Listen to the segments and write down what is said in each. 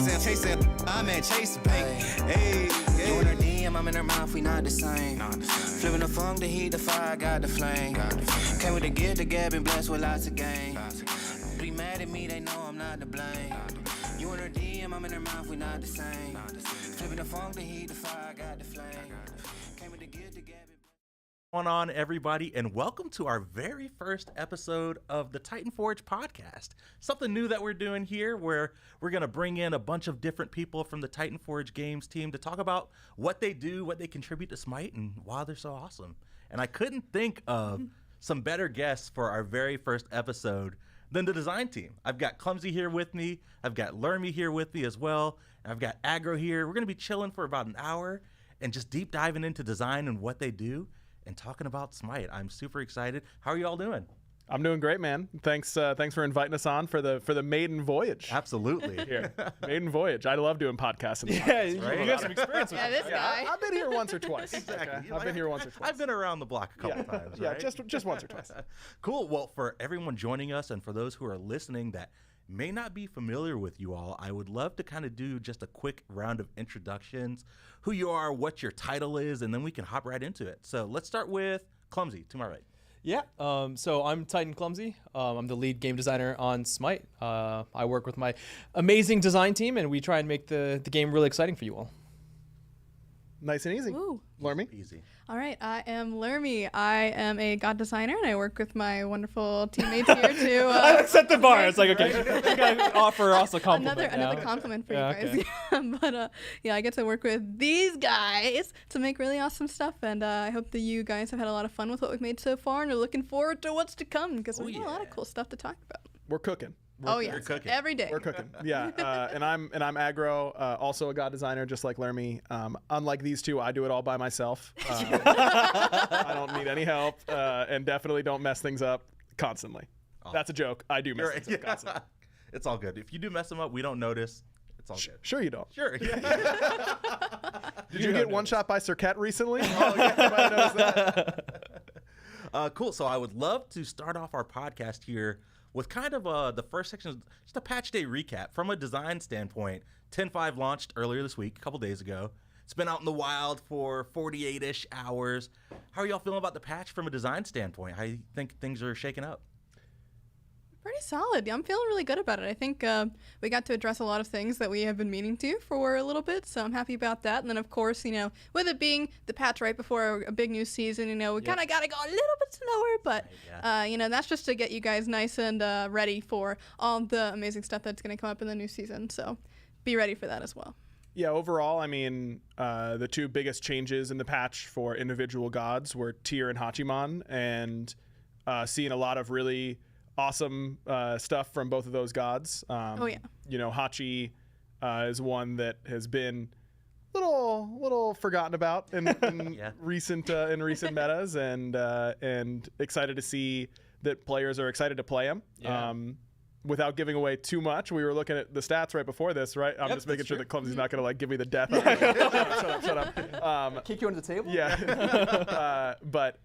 chasing, I'm at Chase Bank. Hey, You in her DM, I'm in her mouth, we not the same. Flipping the funk, the heat, the fire, got the flame. Came with the gift, the gab, and blessed with lots of game. Be mad at me, they know I'm not to blame. You in her DM, I'm in her mouth, we not the same. Flipping the funk, the heat, the fire, got the flame. Came with the gift, the gab, and What's going on, everybody, and welcome to our very first episode of the Titan Forge podcast. Something new that we're doing here where we're going to bring in a bunch of different people from the Titan Forge Games team to talk about what they do, what they contribute to Smite, and why they're so awesome. And I couldn't think of some better guests for our very first episode than the design team. I've got Clumsy here with me. I've got Lermy here with me as well. And I've got Aggro here. We're going to be chilling for about an hour and just deep diving into design and what they do and talking about Smite. I'm super excited. How are you all doing? I'm doing great, man. Thanks for inviting us on for the maiden voyage. Absolutely. Here, maiden voyage. I love doing podcasts. And right? You got some experience with Yeah, this guy. I've been here once or twice. Exactly. Okay? I've been here once or twice. I've been around the block a couple times. Yeah, right? just once or twice. Cool. Well, for everyone joining us and for those who are listening that may not be familiar with you all, I would love to kind of do just a quick round of introductions, who you are, what your title is, and then we can hop right into it. So let's start with Clumsy, to my right. Yeah, so I'm Titan Clumsy. I'm the lead game designer on Smite. I work with my amazing design team, and we try and make the game really exciting for you all. Nice and easy. Ooh. Lermy. Easy. All right, I am Lermy. I am a god designer, and I work with my wonderful teammates here to. I set the bar. It's like, okay, you gotta offer us a compliment. Another compliment for Yeah, you guys. But yeah, I get to work with these guys to make really awesome stuff, and I hope that you guys have had a lot of fun with what we've made so far, and are looking forward to what's to come because we've got a lot of cool stuff to talk about. We're cooking. Yeah, cooking. every day. We're cooking. Yeah. And I'm Aggro, also a god designer, just like Lermy. Unlike these two, I do it all by myself. I don't need any help, and definitely don't mess things up constantly. That's a joke. I do mess things up constantly. It's all good. If you do mess them up, we don't notice. It's all good. Sure you don't. Sure. Did you get one shot by Cirquette recently? Oh, yeah, you might have noticed that. Cool. So I would love to start off our podcast here with kind of the first section, just a patch day recap. From a design standpoint, 10.5 launched earlier this week, a couple days ago. It's been out in the wild for 48-ish hours. How are y'all feeling about the patch from a design standpoint? How do you think things are shaking up? Pretty solid. Yeah, I'm feeling really good about it. I think we got to address a lot of things that we have been meaning to for a little bit, so I'm happy about that. And then, of course, with it being the patch right before a big new season, we kind of got to go a little bit slower, but, that's just to get you guys nice and ready for all the amazing stuff that's going to come up in the new season. So be ready for that as well. Yeah, overall, I mean, the two biggest changes in the patch for individual gods were Tyr and Hachiman, and seeing a lot of really awesome stuff from both of those gods. Hachi is one that has been little forgotten about in recent metas, and excited to see that players are excited to play him. Yeah. Without giving away too much, we were looking at the stats right before this, right? I'm just making sure that Clumsy's not going to give me the death. Shut up. Kick you under the table? Yeah. But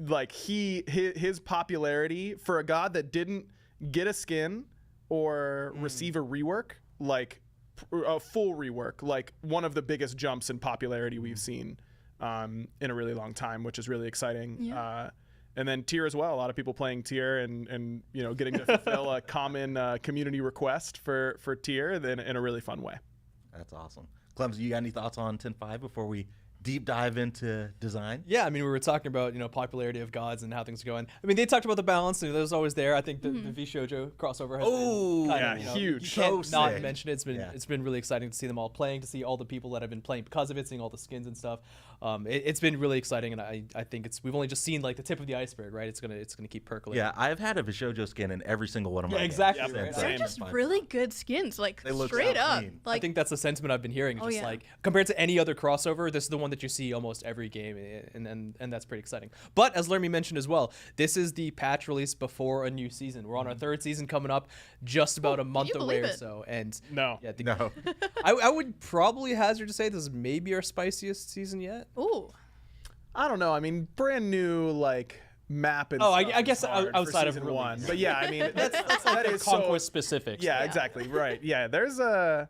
like his popularity for a god that didn't get a skin or receive a rework, like a full rework, like one of the biggest jumps in popularity we've seen in a really long time, which is really exciting. Yeah. And then Tyr as well. A lot of people playing Tyr and getting to fulfill a common community request for Tyr in a really fun way. That's awesome. Clumsy, you got any thoughts on 10.5 before we deep dive into design? Yeah, I mean, we were talking about popularity of gods and how things are going. I mean, they talked about the balance, and that was always there. I think the V-Shoujo crossover has been kind of, huge. You can't So not sick. mention it. It's been really exciting to see them all playing, to see all the people that have been playing because of it, seeing all the skins and stuff. It's been really exciting, and I think we've only just seen like the tip of the iceberg, right? It's gonna keep percolating. Yeah, I've had a Vishoujo skin in every single one of my games. exactly. Since, Right. They're just really good skins, like They look straight so up. clean. I think that's the sentiment I've been hearing. Just yeah. like compared to any other crossover, this is the one that you see almost every game, and that's pretty exciting. But as Lermy mentioned as well, this is the patch release before a new season. We're on our third season coming up, just about a month away or so. And No. yeah, No. I would probably hazard to say this is maybe our spiciest season yet. Ooh. I don't know. I mean, brand new map and I stuff guess is hard for outside of season release. one. But yeah, I mean that is Conquest so specific. Yeah, Yeah. exactly. Right. Yeah, there's a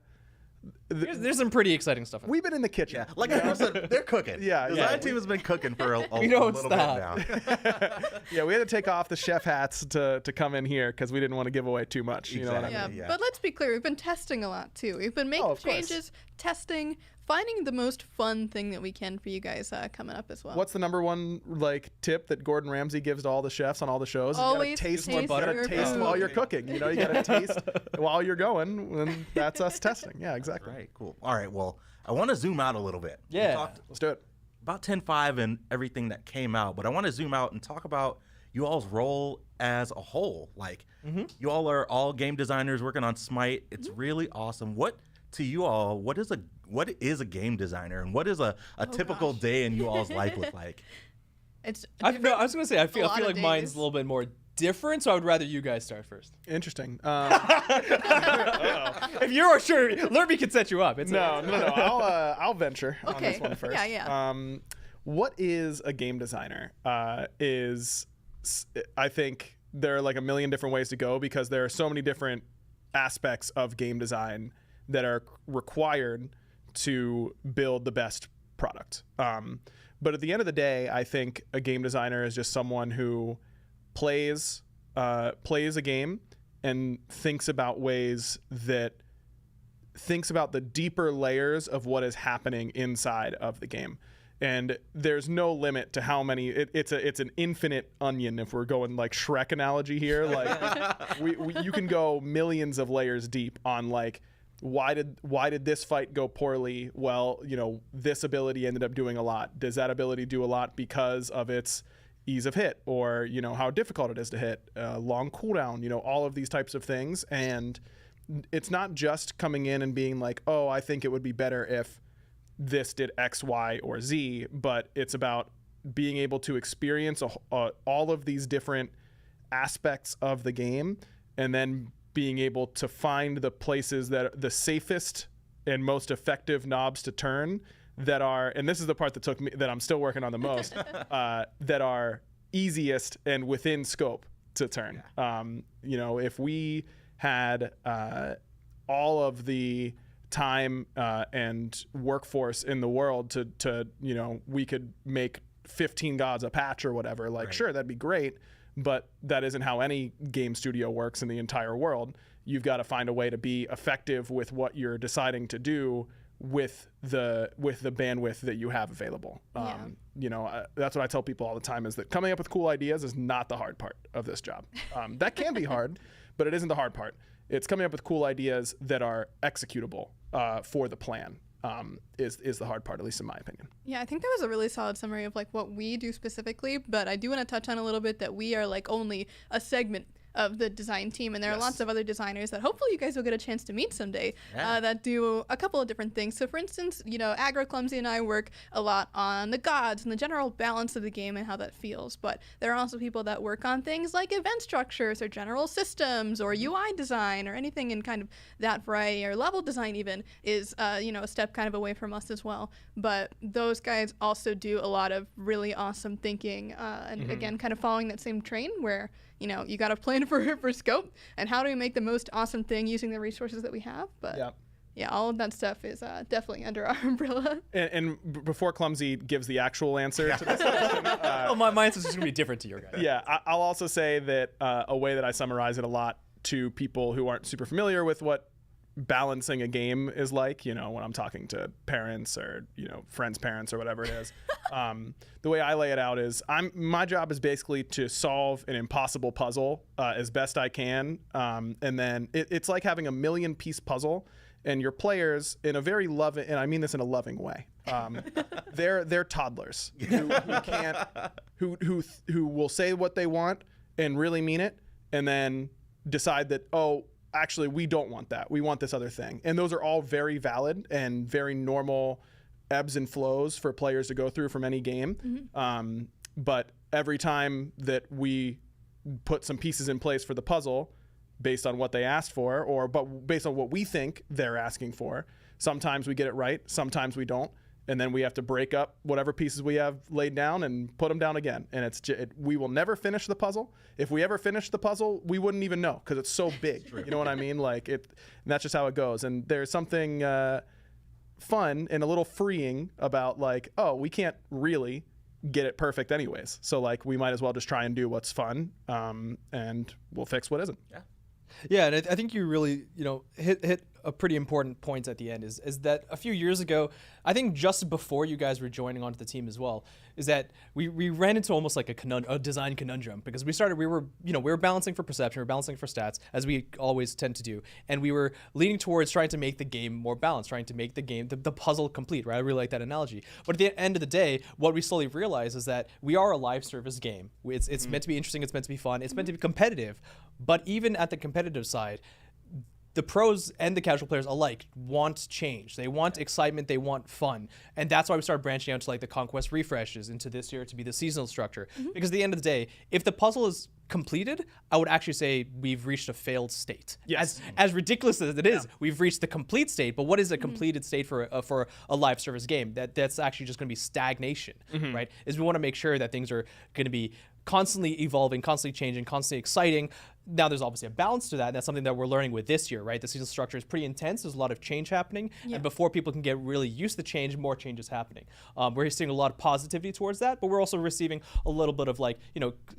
There's some pretty exciting stuff. we've been in the kitchen. Yeah, like I said, they're cooking. Yeah, the yeah. design team has been cooking for a We don't little stop. bit now. Yeah, we had to take off the chef hats to come in here because we didn't want to give away too much. You know what I Exactly. mean? Yeah, Yeah. but let's be clear. We've been testing a lot too. We've been making of course. changes, testing, finding the most fun thing that we can for you guys coming up as well. What's the number one like tip that Gordon Ramsay gives to all the chefs on all the shows? Always you gotta taste, taste you gotta your taste food. while you're cooking. You know, you gotta taste while you're going, and that's us testing. Yeah, exactly. Right, cool. All right, well, I want to zoom out a little bit. We Yeah. talked Let's do it. about 10.5 and everything that came out, but I want to zoom out and talk about you all's role as a whole. Like, you all are all game designers working on Smite. It's really awesome. What to you all? What is a game designer, and what is a typical day in you all's life look like? It's I was gonna say I feel lot of like mine's days. a little bit more different, so I would rather you guys start first. Interesting. If you're sure, Lerby can set you up. It's No. I'll venture on Okay. this one first. Yeah. What is a game designer? I think there are like a million different ways to go because there are so many different aspects of game design that are required to build the best product. But at the end of the day, I think a game designer is just someone who plays a game and thinks about the deeper layers of what is happening inside of the game. And there's no limit to how many. It's an infinite onion. If we're going like Shrek analogy here, like you can go millions of layers deep on like why did this fight go poorly? Well, you know, this ability ended up doing a lot. Does that ability do a lot because of its ease of hit, or you know how difficult it is to hit, long cooldown, you know, all of these types of things. And it's not just coming in and being like, oh, I think it would be better if this did X, Y, or Z, but it's about being able to experience all of these different aspects of the game, and then being able to find the places that are the safest and most effective knobs to turn that are, and this is the part that I'm still working on the most, that are easiest and within scope to turn. You know, if we had all of the time and workforce in the world to you know, we could make 15 gods a patch or whatever, like sure, that'd be great, but that isn't how any game studio works in the entire world. You've got to find a way to be effective with what you're deciding to do with the bandwidth that you have available. You know, that's what I tell people all the time, is that coming up with cool ideas is not the hard part of this job. That can be hard, but it isn't the hard part. It's coming up with cool ideas that are executable for the plan. Is the hard part, at least in my opinion. Yeah, I think that was a really solid summary of like what we do specifically, but I do want to touch on a little bit that we are like only a segment of the design team, and there are lots of other designers that hopefully you guys will get a chance to meet someday that do a couple of different things. So for instance, you know, Aggro Clumsy and I work a lot on the gods and the general balance of the game and how that feels, but there are also people that work on things like event structures or general systems or UI design or anything in kind of that variety, or level design even is you know, a step kind of away from us as well. But those guys also do a lot of really awesome thinking and again, kind of following that same train where, you know, you got to plan for scope and how do we make the most awesome thing using the resources that we have. But yeah, all of that stuff is definitely under our umbrella. And before Clumsy gives the actual answer to this question, Oh, my answer's just gonna be different to your guys. yeah, I'll also say that a way that I summarize it a lot to people who aren't super familiar with what balancing a game is like, you know, when I'm talking to parents or, you know, friends' parents or whatever it is, the way I lay it out is my job is basically to solve an impossible puzzle as best I can, and then it's like having a 1,000,000-piece puzzle, and your players, in a very loving, and I mean this in a loving way, they're toddlers who will say what they want and really mean it, and then decide that, oh, actually, we don't want that. We want this other thing. And those are all very valid and very normal ebbs and flows for players to go through from any game. But every time that we put some pieces in place for the puzzle based on what they asked for, but based on what we think they're asking for, sometimes we get it right, sometimes we don't. and then we have to break up whatever pieces we have laid down and put them down again. And we will never finish the puzzle. If we ever finish the puzzle, we wouldn't even know because it's so big. You know what I mean? Like and that's just how it goes. And there's something fun and a little freeing about like, oh, we can't really get it perfect anyways. So like we might as well just try and do what's fun, and we'll fix what isn't. Yeah, and I think you really, hit a pretty important point at the end is that a few years ago, I think just before you guys were joining onto the team as well, is that we ran into almost like a design conundrum because we were balancing for perception, we were balancing for stats, as we always tend to do, and we were leaning towards trying to make the game more balanced, trying to make the game, the puzzle complete, right? I really like that analogy. But at the end of the day, what we slowly realized is that we are a live service game. It's meant to be interesting, it's meant to be fun, it's meant to be competitive, but even at the competitive side, the pros and the casual players alike want change. They want excitement. They want fun. And that's why we started branching out to like the Conquest refreshes into this year to be the seasonal structure. Because at the end of the day, if the puzzle is completed, I would actually say we've reached a failed state. Yes. As ridiculous as it is, we've reached the complete state. But what is a completed state for a live service game? That's actually just going to be stagnation, right? Is we want to make sure that things are going to be constantly evolving, constantly changing, constantly exciting. Now, there's obviously a balance to that, and that's something that we're learning with this year, right? The season structure is pretty intense. There's a lot of change happening, and before people can get really used to change, more change is happening. We're seeing a lot of positivity towards that, but we're also receiving a little bit of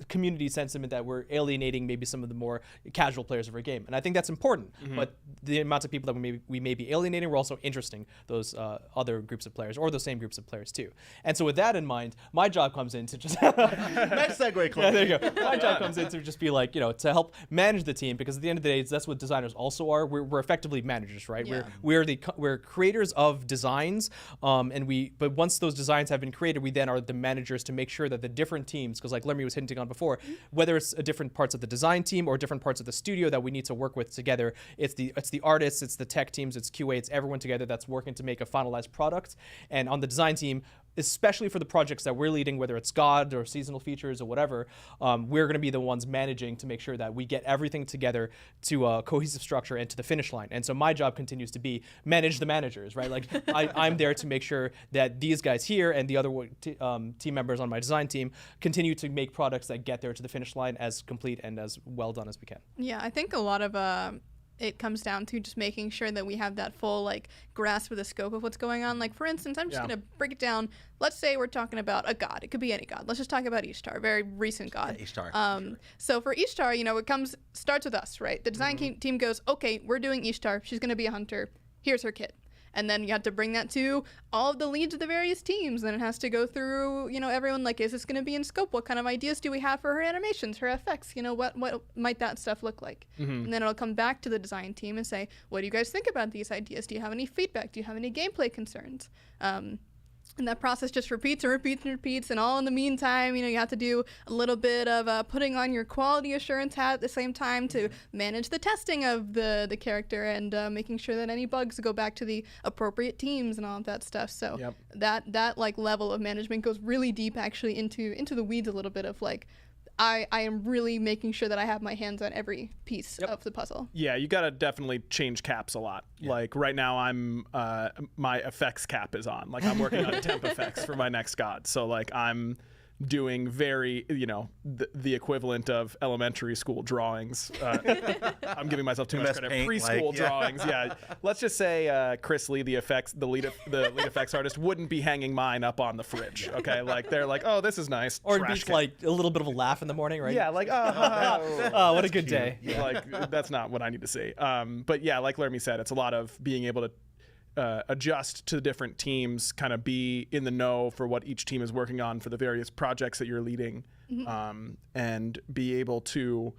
community sentiment that we're alienating maybe some of the more casual players of our game, and I think that's important. But the amount of people that we may be alienating, we're also interesting those other groups of players or those same groups of players too. And so with that in mind, my job comes in to just Nice segue, Chloe. yeah, there you go. My job comes in to just be like, to help manage the team, because at the end of the day, that's what designers also are. We're effectively managers, right? Yeah. We're creators of designs, but once those designs have been created, we then are the managers to make sure that the different teams, because like Lermy was hinting on before, whether it's different parts of the design team or different parts of the studio that we need to work with together, it's the artists, it's the tech teams, it's QA, it's everyone together that's working to make a finalized product. And on the design team, especially for the projects that we're leading, whether it's God or seasonal features or whatever, we're going to be the ones managing to make sure that we get everything together to a cohesive structure and to the finish line. And so my job continues to be manage the managers, right? Like I'm there to make sure that these guys here and the other team members on my design team continue to make products that get there to the finish line as complete and as well done as we can. Yeah, I think a lot of it comes down to just making sure that we have that full grasp of the scope of what's going on. Like, for instance, I'm just going to break it down. Let's say we're talking about a god. It could be any god. Let's just talk about Ishtar, a very recent god. Yeah, Ishtar. So for Ishtar, it starts with us, right? The design team goes, okay, we're doing Ishtar. She's going to be a hunter. Here's her kit. And then you have to bring that to all of the leads of the various teams. Then it has to go through, everyone, like, is this going to be in scope? What kind of ideas do we have for her animations, her effects? What might that stuff look like? And then it'll come back to the design team and say, what do you guys think about these ideas? Do you have any feedback? Do you have any gameplay concerns? And that process just repeats and repeats and repeats. And all in the meantime, you have to do a little bit of putting on your quality assurance hat at the same time to manage the testing of the character and making sure that any bugs go back to the appropriate teams and all of that stuff. So that level of management goes really deep actually into the weeds a little bit of I am really making sure that I have my hands on every piece of the puzzle. Yeah, you got to definitely change caps a lot. Yeah. Like right now I'm my effects cap is on. Like I'm working on temp effects for my next god. So I'm doing very, the equivalent of elementary school drawings. I'm giving myself too much credit. Preschool drawings. Yeah. Let's just say Chris Lee, the lead effects artist, wouldn't be hanging mine up on the fridge. Okay, they're like, oh, this is nice. Or it'd be a little bit of a laugh in the morning, right? Yeah, oh, what a good day. Yeah. That's not what I need to see. But yeah, like Lermy said, it's a lot of being able to adjust to the different teams, kind of be in the know for what each team is working on for the various projects that you're leading, and be able to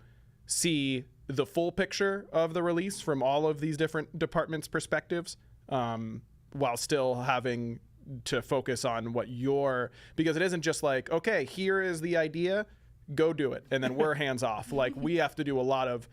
see the full picture of the release from all of these different departments' perspectives, while still having to focus on because it isn't just like, okay, here is the idea, go do it, and then we're hands off. We have to do a lot of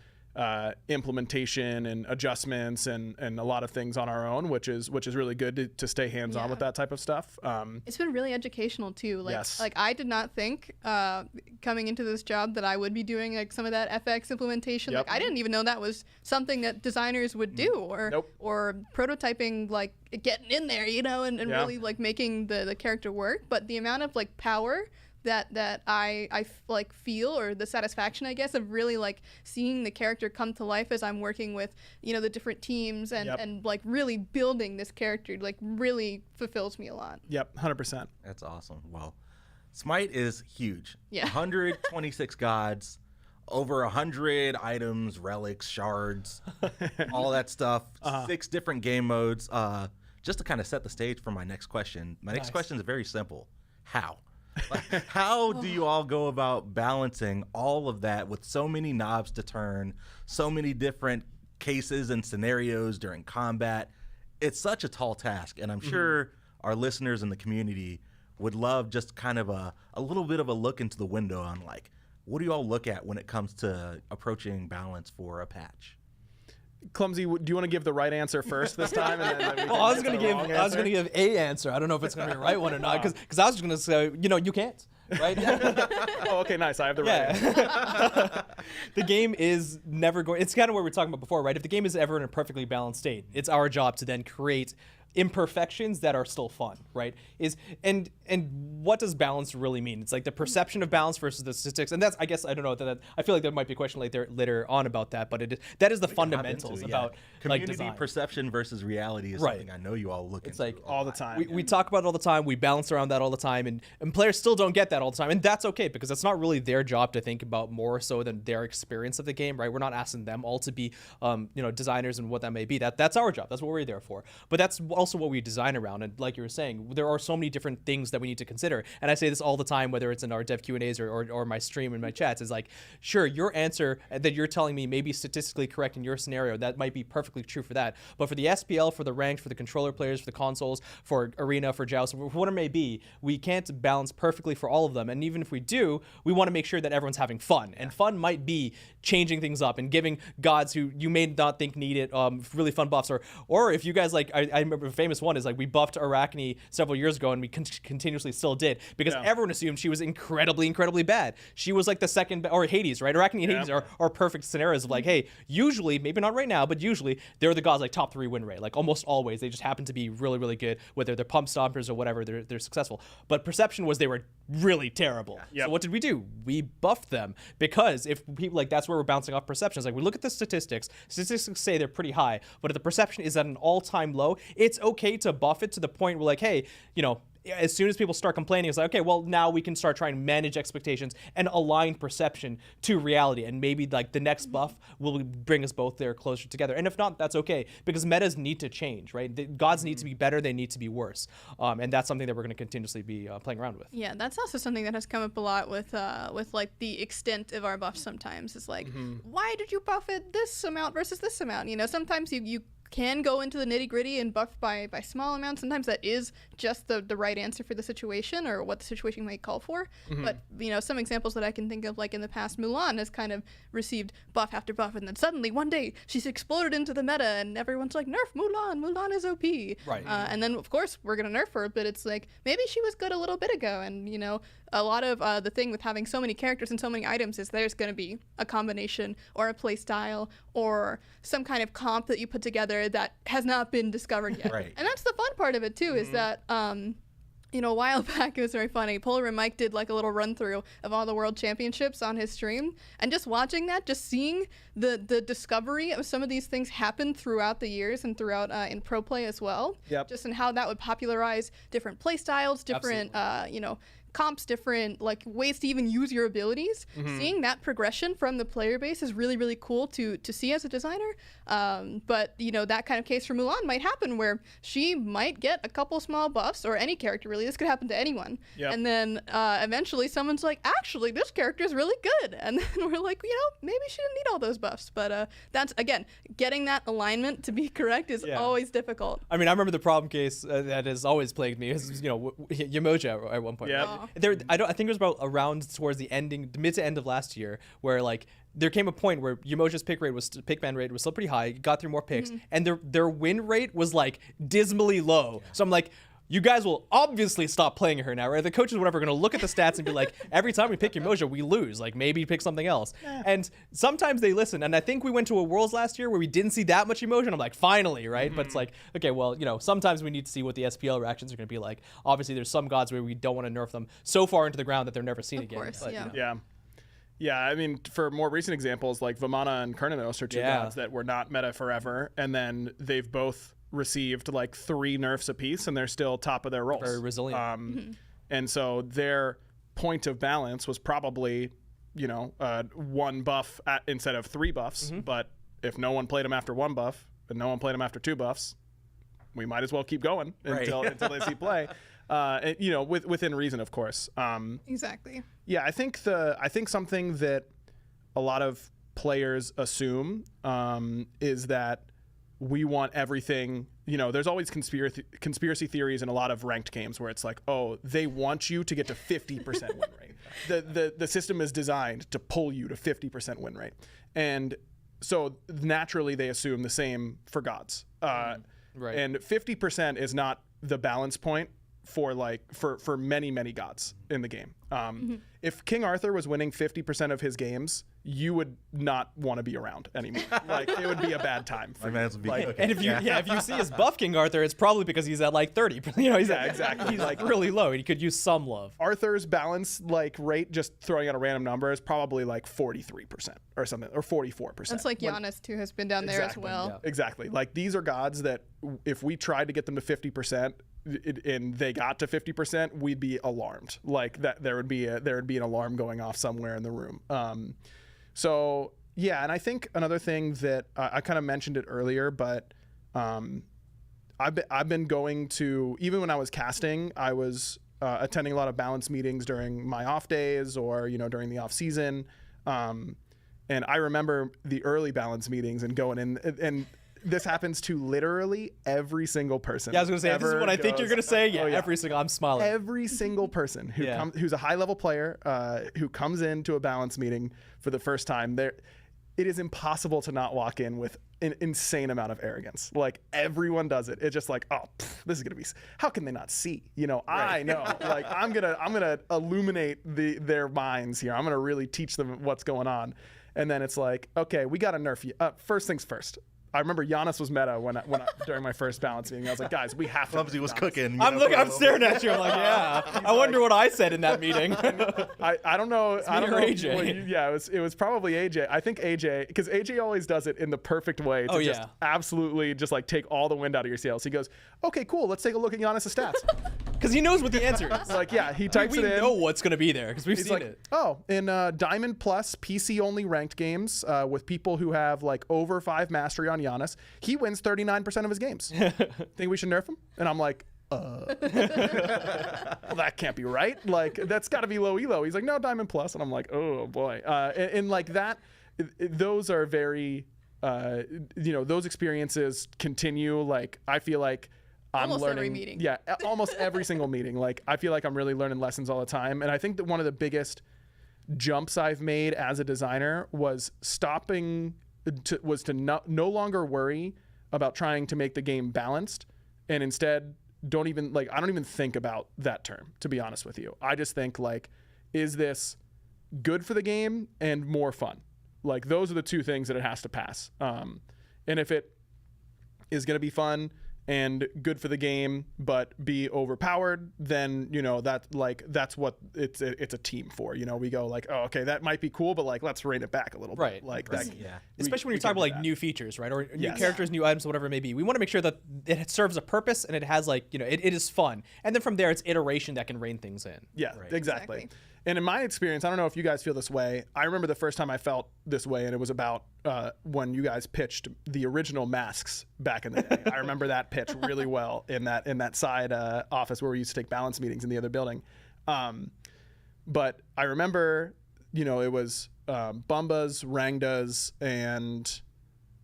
implementation and adjustments and a lot of things on our own, which is really good to stay hands on with that type of stuff. It's been really educational too. Like, Yes. like I did not think coming into this job that I would be doing like some of that FX implementation. Yep. Like I didn't even know that was something that designers would do, or Nope. or prototyping, like getting in there, you know, and Yeah. really like making the character work. But the amount of like power that I like feel, or the satisfaction, I guess, of really like seeing the character come to life as I'm working with, you know, the different teams and, Yep. and like really building this character, like really fulfills me a lot. Yep, 100%. That's awesome. Well, Smite is huge. Yeah. 126 gods, over 100 items, relics, shards, all that stuff. 6 different game modes. Just to kind of set the stage for my next question. My next question is very simple. How? Like, how do you all go about balancing all of that with so many knobs to turn, so many different cases and scenarios during combat? It's such a tall task, and I'm sure our listeners in the community would love just kind of a little bit of a look into the window on, like, what do you all look at when it comes to approaching balance for a patch? Clumsy, do you want to give the right answer first this time? And then we can Well, I was get gonna to the give wrong I was gonna answer? give a answer. I don't know if it's gonna be the right one or not, because I was just gonna say, you know, you can't, right? Oh, okay, nice. I have the right answer. Yeah. The game is never going. It's kind of what we were talking about before, right? If the game is ever in a perfectly balanced state, it's our job to then create imperfections that are still fun, right? And what does balance really mean? It's like the perception of balance versus the statistics, and that's, I guess, I don't know, that I feel like there might be a question later on about that, but that is the fundamentals about like community design. perception versus reality is Right. something I know you all look It's into like All the time. we talk about it all the time. We balance around that all the time, and players still don't get that all the time, and that's okay, because it's not really their job to think about more so than their experience of the game, right? We're not asking them all to be, designers and what that may be. That's our job. That's what we're there for. But that's also what we design around. And like you were saying, there are so many different things that we need to consider. And I say this all the time, whether it's in our dev Q&As or my stream and my chats, is like, sure, your answer that you're telling me may be statistically correct in your scenario. That might be perfectly true for that. But for the SPL, for the ranked, for the controller players, for the consoles, for Arena, for Joust, for whatever it may be, we can't balance perfectly for all of them. And even if we do, we want to make sure that everyone's having fun. And fun might be changing things up and giving gods who you may not think need it really fun buffs. Or if you guys, like, I remember a famous one is like, we buffed Arachne several years ago, and we continuously still did, because everyone assumed she was incredibly bad. She was like the second, or Hades, right? Arachne and Hades are perfect scenarios of like, hey, usually, maybe not right now, but usually they're the gods like top 3 win rate. Like almost always, they just happen to be really good, whether they're pump stompers or whatever, they're successful. But perception was they were really terrible. So what did we do? We buffed them, because if people, like, that's where we're bouncing off perceptions. Like, we look at the statistics say they're pretty high, but if the perception is at an all-time low, it's okay to buff it to the point where, like, hey, as soon as people start complaining, it's like, okay, well, now we can start trying to manage expectations and align perception to reality. And maybe like the next buff will bring us both there closer together. And if not, that's okay, because metas need to change, right? The gods need to be better, they need to be worse. And that's something that we're going to continuously be playing around with. Yeah, that's also something that has come up a lot with like the extent of our buffs sometimes. It's like, why did you buff it this amount versus this amount? Sometimes you can go into the nitty gritty and buff by small amounts. Sometimes that is just the right answer for the situation or what the situation might call for. But, some examples that I can think of, like in the past, Mulan has kind of received buff after buff, and then suddenly one day she's exploded into the meta and everyone's like, nerf Mulan, Mulan is OP. Right. And then, of course, we're going to nerf her, but it's like, maybe she was good a little bit ago. And, a lot of the thing with having so many characters and so many items is there's going to be a combination or a play style or some kind of comp that you put together that has not been discovered yet. Right. And that's the fun part of it too, is that a while back, it was very funny. Polar and Mike did like a little run through of all the world championships on his stream, and just watching that, just seeing the discovery of some of these things happen throughout the years and throughout in pro play as well. Just in how that would popularize different play styles, different comps, different like ways to even use your abilities. Seeing that progression from the player base is really cool to see as a designer. But that kind of case for Mulan might happen where she might get a couple small buffs, or any character really. This could happen to anyone. And then eventually someone's like, actually, this character is really good. And then we're like, maybe she didn't need all those buffs. But that's, again, getting that alignment to be correct is always difficult. I mean, I remember the problem case that has always plagued me is, Yamoja at one point. Yep. Right? I think it was about around towards the mid to end of last year, where like there came a point where Yamosha's pick ban rate was still pretty high. Got through more picks, and their win rate was like dismally low. So I'm like, you guys will obviously stop playing her now, right? The coaches, whatever, are going to look at the stats and be like, every time we pick Yamosha, we lose. Like, maybe pick something else. And sometimes they listen. And I think we went to a Worlds last year where we didn't see that much emotion. I'm like, finally, right? But it's like, okay, well, sometimes we need to see what the SPL reactions are going to be like. Obviously, there's some gods where we don't want to nerf them so far into the ground that they're never seen again. Course, But, yeah. Yeah, I mean, for more recent examples, like Vamana and Kernanos are two gods that were not meta forever, and then they've both received like 3 nerfs apiece, and they're still top of their roles. Very resilient. And so their point of balance was probably, 1 buff instead of 3 buffs. But if no one played them after 1 buff, and no one played them after 2 buffs, we might as well keep going until they see play. Within reason, of course. Exactly. Yeah, I think something that a lot of players assume is that we want everything. There's always conspiracy theories in a lot of ranked games where it's like, oh, they want you to get to 50% win rate. The system is designed to pull you to 50% win rate, and so naturally they assume the same for gods. Right. And 50% is not the balance point for many gods in the game. If King Arthur was winning 50% of his games, you would not want to be around anymore. Like, it would be a bad time for you. And if you see his buff King Arthur, it's probably because he's at like 30. Exactly. He's like really low, and he could use some love. Arthur's balance rate, just throwing out a random number, is probably like 43% or something, or 44%. It's like Giannis too has been down there as well. Yeah. Exactly. Like, these are gods that if we tried to get them to 50%, and they got to 50%, we'd be alarmed. Like, that there would be an alarm going off somewhere in the room. So yeah, and I think another thing that I kind of mentioned it earlier, but I've been going to, even when I was casting, I was attending a lot of balance meetings during my off days or during the off season, and I remember the early balance meetings and going in and. This happens to literally every single person. Yeah, I was going to say, this is what I think you're going to say. Yeah, every single, I'm smiling. Every single person who's a high-level player who comes into a balance meeting for the first time, it is impossible to not walk in with an insane amount of arrogance. Like, everyone does it. It's just like, oh, this is going to be, how can they not see? I know. Like, I'm gonna illuminate their minds here. I'm going to really teach them what's going on. And then it's like, okay, we got to nerf you. First things first. I remember Giannis was meta when I during my first balance meeting. I was like, guys, we have to. Clumsy was cooking. I'm staring at you. I'm like, yeah. I wonder what I said in that meeting. I don't know. I don't know. AJ. It was probably AJ. I think AJ, because AJ always does it in the perfect way to just absolutely just like take all the wind out of your sails. He goes, okay, cool. Let's take a look at Giannis' stats. Because he knows what the answer is. Like, yeah, he types it in. We know what's going to be there because we've seen it. Oh, in Diamond Plus PC only ranked games with people who have like over 5 mastery on Giannis, he wins 39% of his games. Think we should nerf him? And I'm like, well, that can't be right. Like, that's got to be low elo. He's like, no, Diamond Plus. And I'm like, oh boy. And like that, those are very, those experiences continue. Like, I feel like I'm almost learning. Every meeting. Yeah, almost every single meeting. Like, I feel like I'm really learning lessons all the time. And I think that one of the biggest jumps I've made as a designer was to no longer worry about trying to make the game balanced, and instead I don't even think about that term, to be honest with you. I just think, like, is this good for the game and more fun? Like, those are the two things that it has to pass. And if it is going to be fun and good for the game but be overpowered, then that's what it's a team for. We go like, oh, okay, that might be cool, but like, let's rein it back a little bit. Like, that, especially when you're talking about like new features, right, or new characters, new items, whatever it may be. We want to make sure that it serves a purpose and it has like, it is fun, and then from there it's iteration that can rein things in. Exactly. And in my experience, I don't know if you guys feel this way. I remember the first time I felt this way, and it was about when you guys pitched the original masks back in the day. I remember that pitch really well in that side office where we used to take balance meetings in the other building. But I remember, it was Bumbas, Rangdas, and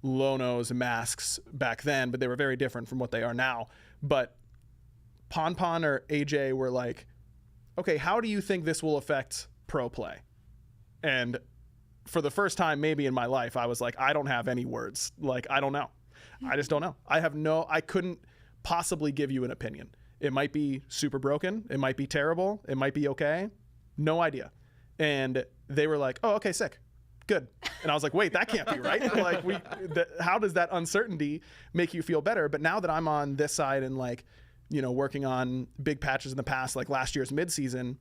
Lonos masks back then, but they were very different from what they are now. But Pon or AJ were like, okay, how do you think this will affect pro play? And for the first time maybe in my life, I was like, I don't have any words. Like, I don't know. I just don't know. I couldn't possibly give you an opinion. It might be super broken. It might be terrible. It might be okay. No idea. And they were like, oh, okay, sick. Good. And I was like, wait, that can't be right. Like, how does that uncertainty make you feel better? But now that I'm on this side and like, you know, working on big patches in the past, like last year's midseason,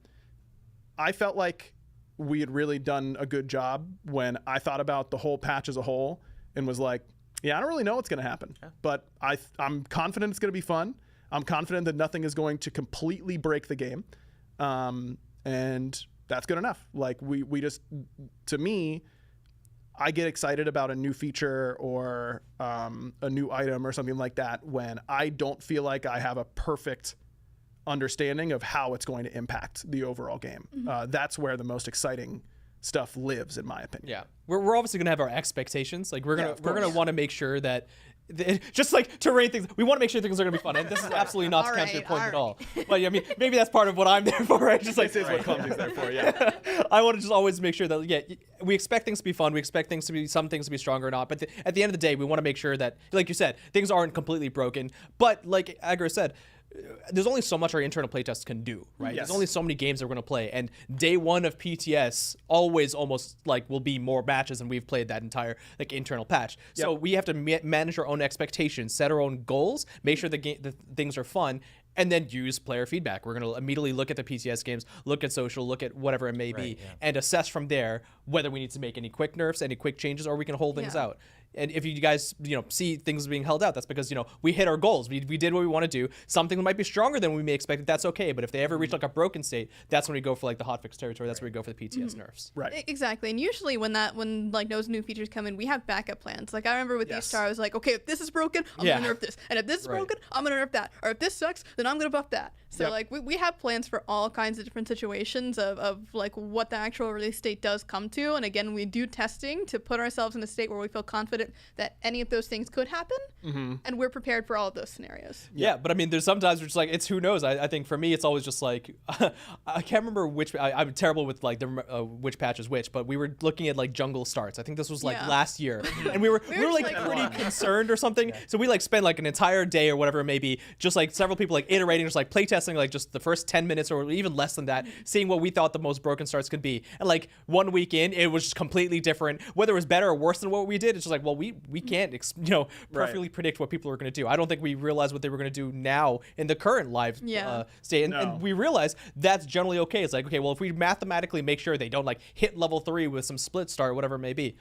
I felt like we had really done a good job when I thought about the whole patch as a whole and was like, yeah, I don't really know what's going to happen, but I'm confident it's going to be fun. I'm confident that nothing is going to completely break the game. And that's good enough. Like we just, to me, I get excited about a new feature or a new item or something like that when I don't feel like I have a perfect understanding of how it's going to impact the overall game. That's where the most exciting stuff lives, in my opinion. Yeah, we're obviously gonna have our expectations. Like we're gonna want to make sure that. Just like to rate things, we want to make sure things are going to be fun, and this is absolutely not to counter your point at all. But I mean, maybe that's part of what I'm there for, right? Just like This is what Clumsy's there for, yeah. I want to just always make sure that we expect things to be fun, we expect some things to be stronger or not. But at the end of the day, we want to make sure that, like you said, things aren't completely broken. But like Agro said, there's only so much our internal playtests can do, right? Yes. There's only so many games that we're going to play, and day one of PTS always almost like will be more matches than we've played that entire like internal patch. So we have to manage our own expectations, set our own goals, make sure the things are fun, and then use player feedback. We're going to immediately look at the PTS games, look at social, look at whatever it may be, and assess from there whether we need to make any quick nerfs, any quick changes, or we can hold things out. And if you guys, see things being held out, that's because, we hit our goals. We did what we want to do. Something might be stronger than we may expect. That's okay. But if they ever reach like a broken state, that's when we go for like the hotfix territory. That's where we go for the PTS nerfs. Right. Exactly. And usually when like those new features come in, we have backup plans. Like I remember with Esports, I was like, okay, if this is broken, I'm going to nerf this. And if this is broken, I'm going to nerf that. Or if this sucks, then I'm going to buff that. So like we have plans for all kinds of different situations of like what the actual release date does come to. And again, we do testing to put ourselves in a state where we feel confident that any of those things could happen, and we're prepared for all of those scenarios. Yeah, but I mean, there's sometimes it's like, it's who knows. I think for me, it's always just like, I can't remember which, I'm terrible with like the which patch is which, but we were looking at like jungle starts. I think this was like last year, and we were like pretty concerned or something. So we like spent like an entire day or whatever it may be, just like several people like iterating, just like playtesting like just the first 10 minutes or even less than that, seeing what we thought the most broken starts could be. And like 1 week in, it was just completely different. Whether it was better or worse than what we did, it's just like, well, we can't perfectly predict what people are going to do. I don't think we realized what they were going to do now in the current live state, and we realize that's generally okay. It's like, okay, well, if we mathematically make sure they don't like hit level 3 with some split start, whatever it may be,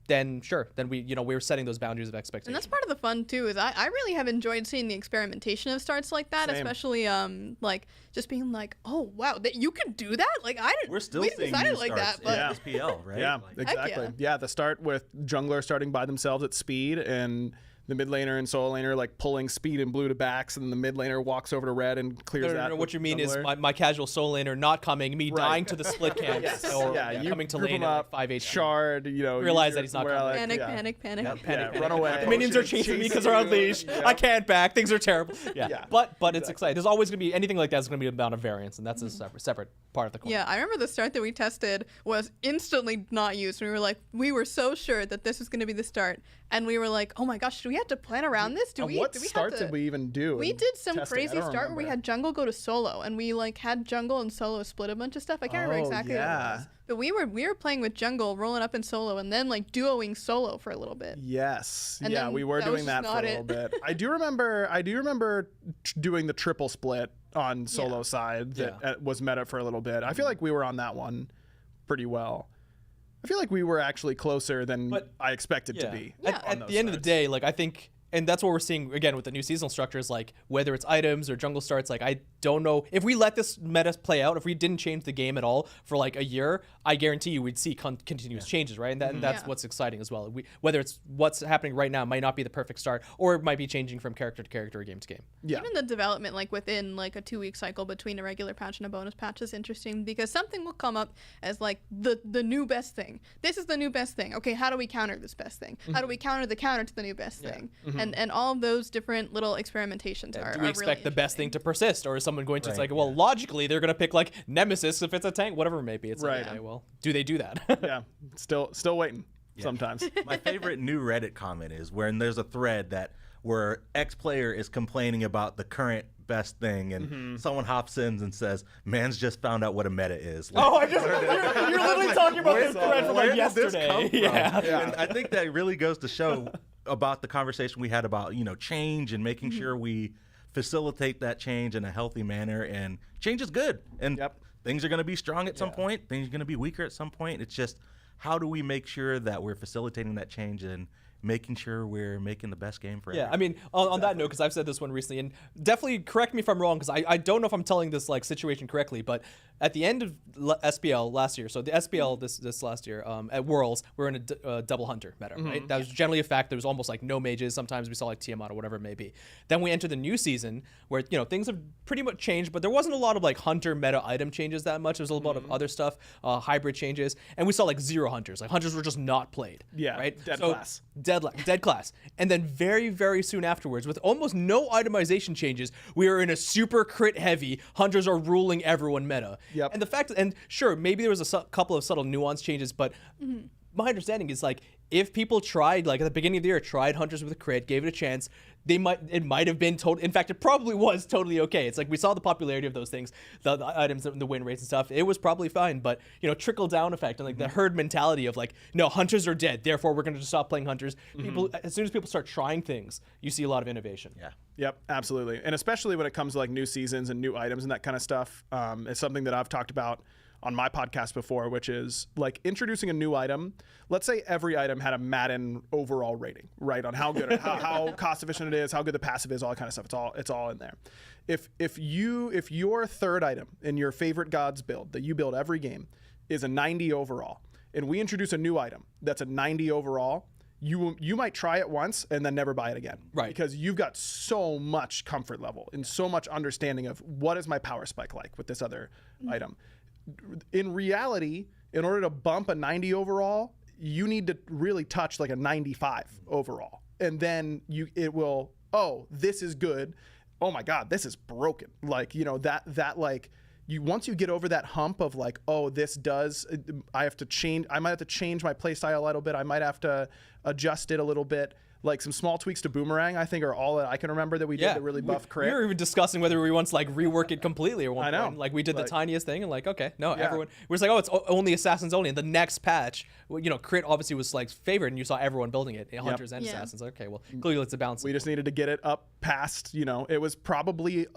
then sure, then we were setting those boundaries of expectation. And that's part of the fun too, is I really have enjoyed seeing the experimentation of starts like that. Same. Especially like just being like, oh wow, that you can do that. Like we're still seeing new like starts that, but in SPL, right? Yeah, Like, exactly. Yeah, the start with jungler starting by themselves at speed and the mid laner and solo laner like pulling speed and blue to backs, and then the mid laner walks over to red and clears that. No, what you mean jungler. is my casual solo laner not coming, me dying to the split camps, or coming to lane at like 5 HP. Shard, realize that he's not coming. Panic. Yeah, run away. The minions are chasing me because they're on leash. I can't back. Things are terrible. But it's exciting. There's always gonna be anything like that. Is gonna be about a variance, and that's a separate part of the coin. Yeah, I remember the start that we tested was instantly not used. We were so sure that this was gonna be the start, and we were like, oh my gosh, do we have to plan around this? What start did we even do? We did some crazy start where we had jungle go to solo, and we like had jungle and solo split a bunch of stuff. I can't remember exactly what it was. But we were playing with jungle, rolling up in solo, and then like duoing solo for a little bit. Yes. And yeah, we were doing that for a little bit. I do remember doing the triple split on solo side that was meta for a little bit. I feel like we were on that one pretty well. I feel like we were actually closer than I expected to be. At the end of the day, like I think, and that's what we're seeing again with the new seasonal structures, like whether it's items or jungle starts, like I don't know if we let this meta play out, if we didn't change the game at all for like a year, I guarantee you we'd see continuous changes, right? And that's what's exciting as well. Whether it's what's happening right now might not be the perfect start, or it might be changing from character to character or game to game. Yeah. Even the development like within like a 2-week cycle between a regular patch and a bonus patch is interesting, because something will come up as like the new best thing. This is the new best thing. Okay, how do we counter this best thing? How do we counter the counter to the new best thing? and all of those different little experimentations are. Do we are expect really the best thing interesting. to persist, or is someone going to? It's Right, like, well, logically, they're going to pick like Nemesis if it's a tank, whatever it may be. It's Right. like, okay, well, do they do that? Yeah, still waiting sometimes. My favorite new Reddit comment is when there's a thread where X player is complaining about the current best thing, and someone hops in and says, "Man's just found out what a meta is." Like, Oh, I just you're literally talking about this thread from where like did this yesterday. come from? Yeah. And I think that really goes to show about the conversation we had about change and making sure we facilitate that change in a healthy manner. And change is good, and things are going to be strong at some point. Things are going to be weaker at some point. It's just how do we make sure that we're facilitating that change and making sure we're making the best game for Yeah, everyone. I mean, on that note, because I've said this one recently, and definitely correct me if I'm wrong, because I don't know if I'm telling this like situation correctly, but at the end of SPL last year, so the SPL this last year at Worlds, we're in a double hunter meta, right? That was generally a fact. There was almost like no mages. Sometimes we saw like Tiamat or whatever it may be. Then we enter the new season where things have pretty much changed, but there wasn't a lot of like hunter meta item changes that much. There was a lot of other stuff, hybrid changes, and we saw like zero hunters. Like hunters were just not played. Yeah, right. dead So, class. Dead class. And then very, very soon afterwards, with almost no itemization changes, we are in a super crit heavy, hunters are ruling everyone meta. Yep. And the fact, and sure, maybe there was a couple of subtle nuance changes, but my understanding is like, if people tried, like at the beginning of the year, tried hunters with a crit, gave it a chance, it might have been total. In fact, it probably was totally okay. It's like we saw the popularity of those things, the items, the win rates and stuff. It was probably fine, but trickle down effect and like the herd mentality of like, no, hunters are dead, therefore we're going to just stop playing hunters. People, as soon as people start trying things, you see a lot of innovation. Yeah. Yep, absolutely. And especially when it comes to like new seasons and new items and that kind of stuff, it's something that I've talked about on my podcast before, which is like introducing a new item. Let's say every item had a Madden overall rating, right? On how good, how cost efficient it is, how good the passive is, all that kind of stuff. It's all in there. If your third item in your favorite gods build that you build every game is a 90 overall, and we introduce a new item that's a 90 overall, you might try it once and then never buy it again. Right. Because you've got so much comfort level and so much understanding of what is my power spike like with this other item. In reality, in order to bump a 90 overall, you need to really touch like a 95 overall. And then it will, oh, this is good. Oh my God, this is broken. Like, once you get over that hump of like, oh, this does, I might have to change my play style a little bit. I might have to adjust it a little bit. Like some small tweaks to Boomerang, I think, are all that I can remember that we did to really buff crit. We were even discussing whether we once like rework it completely or one I know. point. Like we did the tiniest thing and like, okay, no, Yeah. everyone we're just like, oh, it's only assassins only. And the next patch, crit obviously was like favored, and you saw everyone building it, hunters and Yeah. assassins. Okay, well, clearly it's a balance. We just needed to get it up past, it was probably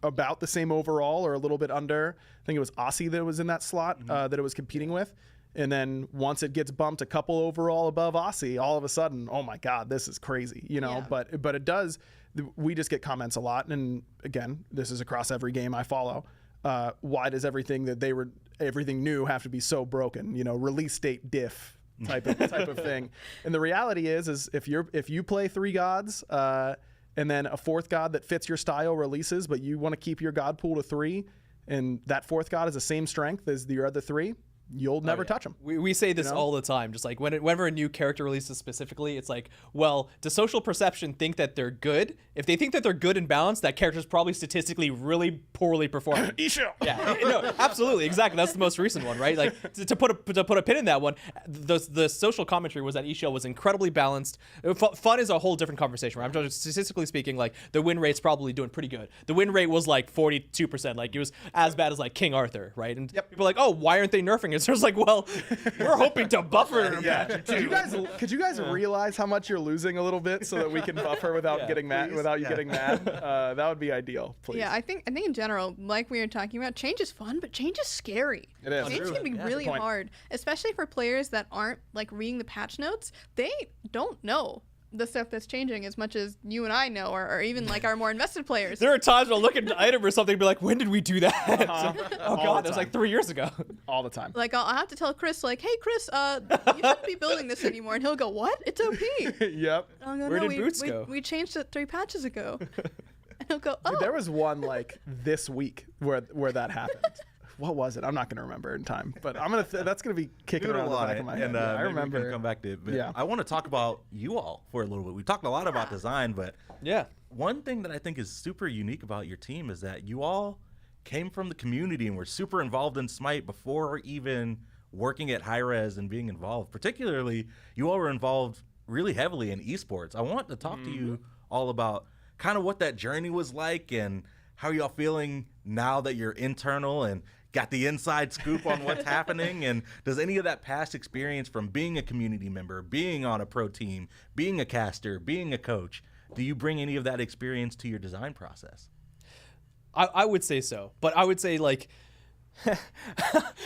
about the same overall or a little bit under. I think it was Aussie that was in that slot that it was competing with. And then once it gets bumped a couple overall above Aussie, all of a sudden, oh my God, this is crazy, Yeah. But it does. We just get comments a lot, and again, this is across every game I follow. Why does everything new have to be so broken? Release date diff type of thing. And the reality is if you play three gods, and then a fourth god that fits your style releases, but you want to keep your god pool to 3, and that fourth god is the same strength as your other 3. You'll never touch them. We say this all the time, just like whenever a new character releases specifically, it's like, well, does social perception think that they're good? If they think that they're good and balanced, that character's probably statistically really poorly performing. Isha. Yeah, no, absolutely, exactly. That's the most recent one, right? Like to put a pin in that one, the social commentary was that Isha was incredibly balanced. Fun is a whole different conversation. Right? I'm talking statistically speaking, like the win rate's probably doing pretty good. The win rate was like 42%, like it was as bad as like King Arthur, right? And people are like, oh, why aren't they nerfing it? So it's like, well, we're hoping to buffer it. Yeah. Could you guys realize how much you're losing a little bit so that we can buffer without getting mad? Without you getting mad, that would be ideal. Please. Yeah, I think in general, like we were talking about, change is fun, but change is scary. It is. Change can be really Good point. hard, especially for players that aren't like reading the patch notes. They don't know the stuff that's changing as much as you and I know, or even like our more invested players. There are times where I'll look at an item or something and be like, when did we do that? Oh All God, the that was time. like 3 years ago. All the time. Like I'll have to tell Chris, like, hey Chris, you shouldn't be building this anymore, and he'll go, what? It's OP. Yep. I'll go, Where no, did boots go?" We changed it 3 patches ago. And he'll go, oh. Dude, there was one like this week where that happened. what was it? I'm not gonna remember in time, but I'm gonna. That's gonna be kicking around the back of my head. And I maybe remember. we can come back to it. But Yeah. I want to talk about you all for a little bit. We talked a lot about design, but Yeah. one thing that I think is super unique about your team is that you all came from the community and were super involved in Smite before even working at Hi-Rez and being involved. Particularly, you all were involved really heavily in esports. I want to talk to you all about kind of what that journey was like and how y'all feeling now that you're internal and got the inside scoop on what's happening. And does any of that past experience from being a community member, being on a pro team, being a caster, being a coach, do you bring any of that experience to your design process? I would say so, but I would say like I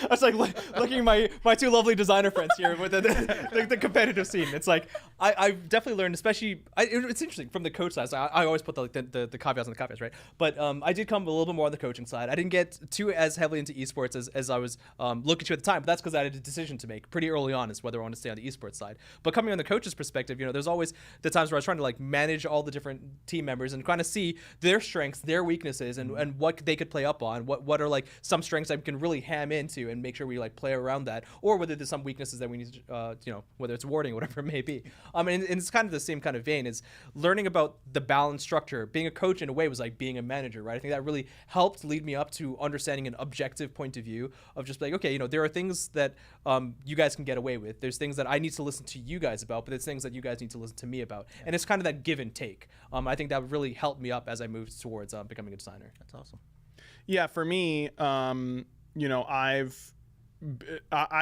was like looking at my two lovely designer friends here with the competitive scene. It's like I've definitely learned, especially it's interesting from the coach side. So I always put the caveats on the caveats, right? But I did come a little bit more on the coaching side. I didn't get too as heavily into esports as I was looking to at the time. But that's because I had a decision to make pretty early on as whether I want to stay on the esports side. But coming on the coach's perspective, there's always the times where I was trying to like manage all the different team members and kind of see their strengths, their weaknesses, and what they could play up on. What are like some strengths I can really ham into and make sure we like play around that, or whether there's some weaknesses that we need to, whether it's warding, whatever it may be. And it's kind of the same kind of vein, is learning about the balance structure. Being a coach in a way was like being a manager, right? I think that really helped lead me up to understanding an objective point of view of just like, okay, there are things that you guys can get away with. There's things that I need to listen to you guys about, but there's things that you guys need to listen to me about. And it's kind of that give and take. I think that really helped me up as I moved towards becoming a designer. That's awesome. Yeah, for me, I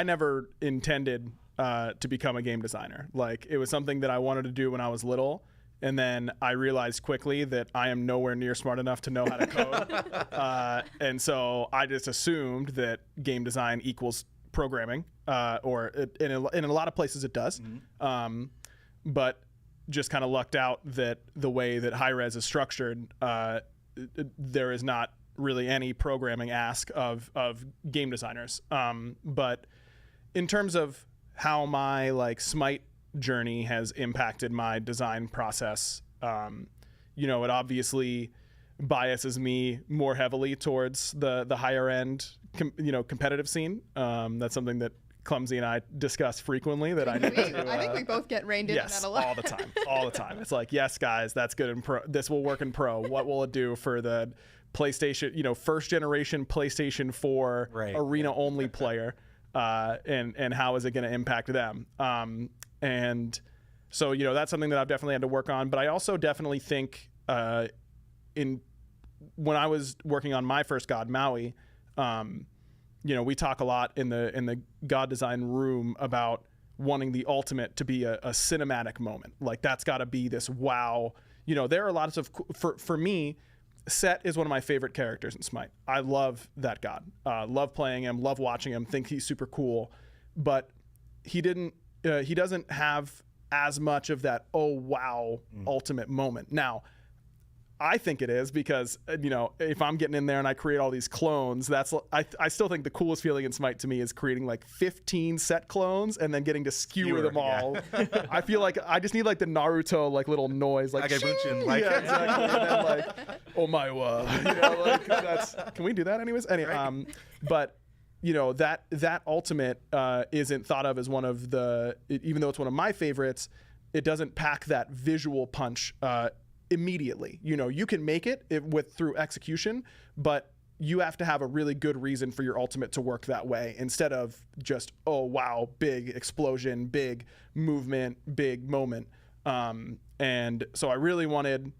never intended to become a game designer. Like, it was something that I wanted to do when I was little, and then I realized quickly that I am nowhere near smart enough to know how to code. And so I just assumed that game design equals programming, or in a lot of places it does. But just kind of lucked out that the way that Hi-Rez is structured, there is not really any programming ask of game designers. But in terms of how my like Smite journey has impacted my design process, it obviously biases me more heavily towards the higher end, competitive scene. That's something that Clumsy and I discuss frequently. That I need to, I think we both get reined in on that a lot. all the time. It's like, yes, guys, that's good in pro. This will work in pro. What will it do for the PlayStation, first generation PlayStation 4 arena only player, and how is it going to impact them? And so, that's something that I've definitely had to work on. But I also definitely think when I was working on my first God, Maui, we talk a lot in the God design room about wanting the ultimate to be a cinematic moment. Like, that's got to be this wow. There are lots of, for me, Set is one of my favorite characters in Smite. I love that god. Love playing him, love watching him, think he's super cool. But he doesn't have as much of that, oh wow, ultimate moment. Now, I think it is because, if I'm getting in there and I create all these clones, I still think the coolest feeling in Smite to me is creating like 15 set clones and then getting to skewer them all. I feel like I just need like the Naruto like little noise, like Agebunshin, yeah, exactly. And then like, oh my wa, can we do that anyways? Anyway, but that ultimate isn't thought of as one of even though it's one of my favorites, it doesn't pack that visual punch immediately. You can make it through execution, but you have to have a really good reason for your ultimate to work that way, instead of just, oh wow, big explosion, big movement, big moment. And so I really wanted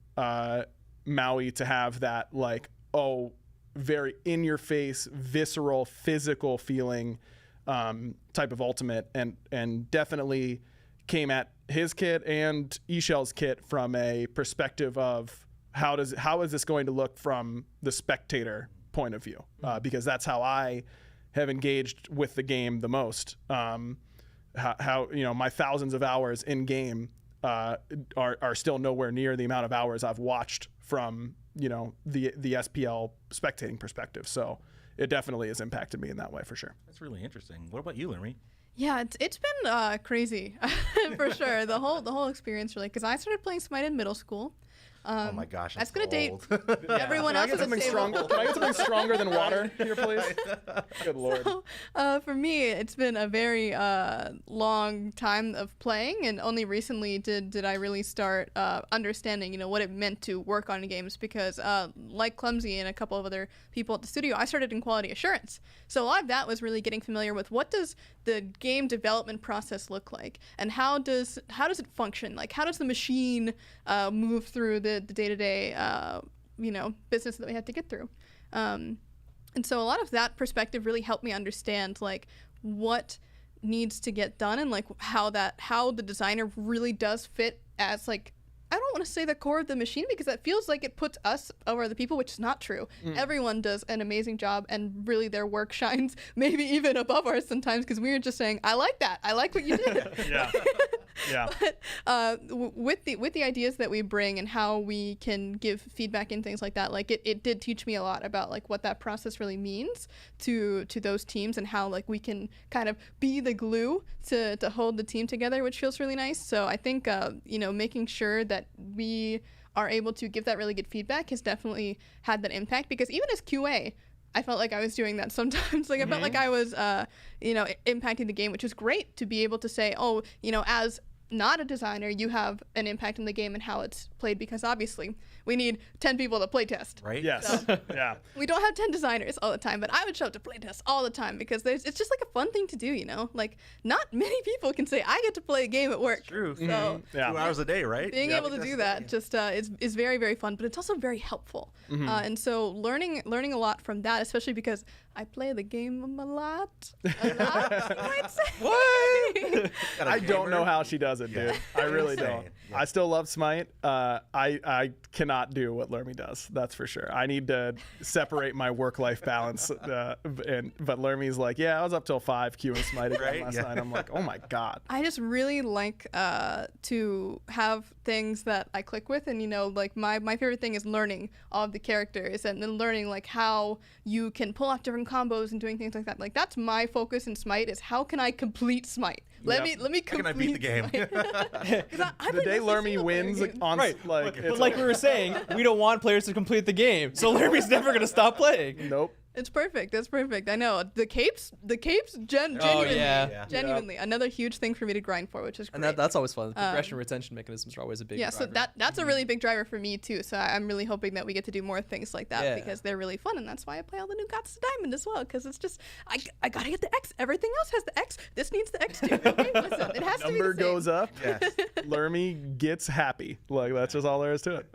Maui to have that like, oh, very in your face, visceral, physical feeling type of ultimate, and definitely came at his kit and eShell's kit from a perspective of how is this going to look from the spectator point of view, because that's how I have engaged with the game the most. How my thousands of hours in game are still nowhere near the amount of hours I've watched from the SPL spectating perspective. So it definitely has impacted me in that way for sure. That's really interesting. What about you, Lermy? Yeah, it's been crazy for sure. The whole experience, really, because I started playing Smite in middle school. Oh my gosh, that's so gonna date old. everyone Can I else get at the something table. stronger? Can I get something stronger than water here, please? Good lord. For me, it's been a very long time of playing, and only recently did I really start understanding, what it meant to work on games. Because like Clumsy and a couple of other people at the studio, I started in quality assurance, so a lot of that was really getting familiar with what does the game development process look like, and how does it function? Like, how does the machine move through the day-to-day business that we have to get through? And so a lot of that perspective really helped me understand like what needs to get done, and like how the designer really does fit as like, I don't want to say the core of the machine, because that feels like it puts us over other people, which is not true. Everyone does an amazing job, and really their work shines maybe even above ours sometimes, because we were just saying, I like that. I like what you did. Yeah. Yeah. But with the ideas that we bring and how we can give feedback and things like that, like it did teach me a lot about like what that process really means to those teams, and how like we can kind of be the glue to hold the team together, which feels really nice. So I think making sure that we are able to give that really good feedback has definitely had that impact, because even as QA, I felt like I was doing that sometimes. Like I felt like I was, impacting the game, which is great to be able to say, oh, as not a designer, you have an impact on the game and how it's played, because obviously we need 10 people to play test. Right? Yes. Yeah. We don't have 10 designers all the time, but I would show up to play test all the time, because it's just like a fun thing to do, Like, not many people can say, I get to play a game at work. True. So Yeah. 2 hours a day, right? being able to do that just is very, very fun, but it's also very helpful. And so learning a lot from that, especially because I play the game a lot, you might say. What? I don't know how she does it, dude. Yeah. I really Insane. don't. Yeah. I still love Smite. I cannot do what Lermy does. That's for sure. I need to separate my work-life balance. But Lermy's like, yeah, I was up till 5 queuing Smite again Right? last Yeah. night. I'm like, oh my god. I just really like to have things that I click with, and like my favorite thing is learning all of the characters, and then learning like how you can pull off different combos and doing things like that. Like that's my focus in Smite, is how can I complete Smite? Let me complete. How can I beat the game? The day Lermy wins on Right. like But it's like we were saying, we don't want players to complete the game, so Lermy's never gonna stop playing. nope. It's perfect. That's perfect. I know the capes. Genuinely, yeah. genuinely, another huge thing for me to grind for, which is great. And that's always fun. The progression retention mechanisms are always a big Yeah, driver. so that's a really big driver for me too. So I'm really hoping that we get to do more things like that, Yeah. because they're really fun, and that's why I play all the new Gods to Diamond as well, because it's just I gotta get the X. Everything else has the X. This needs the X too. Okay, listen, it has Number to be the same. goes up. Yes. Lermy gets happy. Like that's just all there is to it.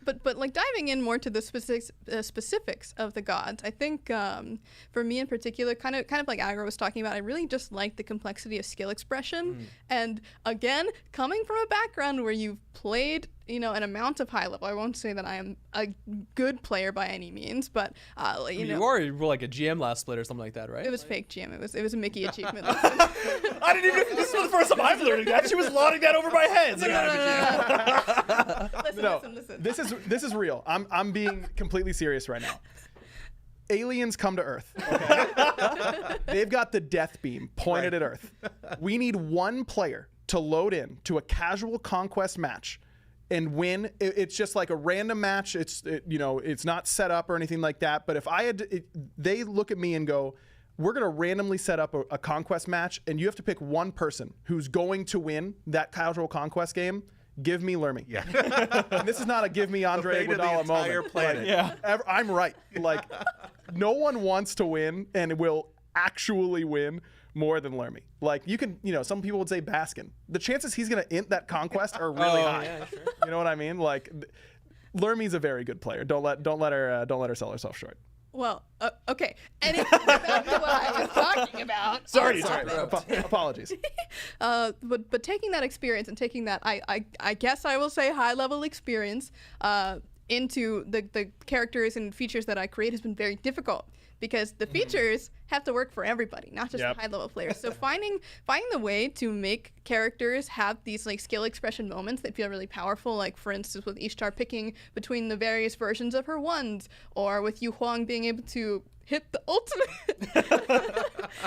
But like diving in more to the specifics of the gods, I think for me in particular, kind of like Agra was talking about, I really just like the complexity of skill expression. And again, coming from a background where you've played an amount of high level, I won't say that I am a good player by any means, but you were like a GM last split or something like that, right? it was fake GM. It was a Mickey achievement. I didn't even. This is the first time I'm learning that. She was lauding that over my head. Listen. This is real. I'm being completely serious right now. Aliens come to Earth. Okay? They've got the death beam pointed at Earth. We need one player to load in to a casual conquest match and win. It's just like a random match. It's not set up or anything like that. But if they look at me and go, we're going to randomly set up a conquest match, and you have to pick one person who's going to win that casual conquest game. Give me Lermy. Yeah. And this is not a give me Andre fate of the Iguodala entire moment. planet. Yeah. I'm right. Like, no one wants to win and will actually win more than Lermy. Like, you can, some people would say Baskin. The chances he's going to int that conquest are really high. Yeah, sure. You know what I mean? Like, Lermy's a very good player. Don't let her sell herself short. Well, okay. Anyway, back to what I was talking about. Sorry. Apologies. But taking that experience and taking that, I guess I will say high level experience into the characters and features that I create has been very difficult, because the features have to work for everybody, not just the high level players. So finding the way to make characters have these like skill expression moments that feel really powerful, like for instance with Ishtar picking between the various versions of her wands, or with Yu Huang being able to hit the ultimate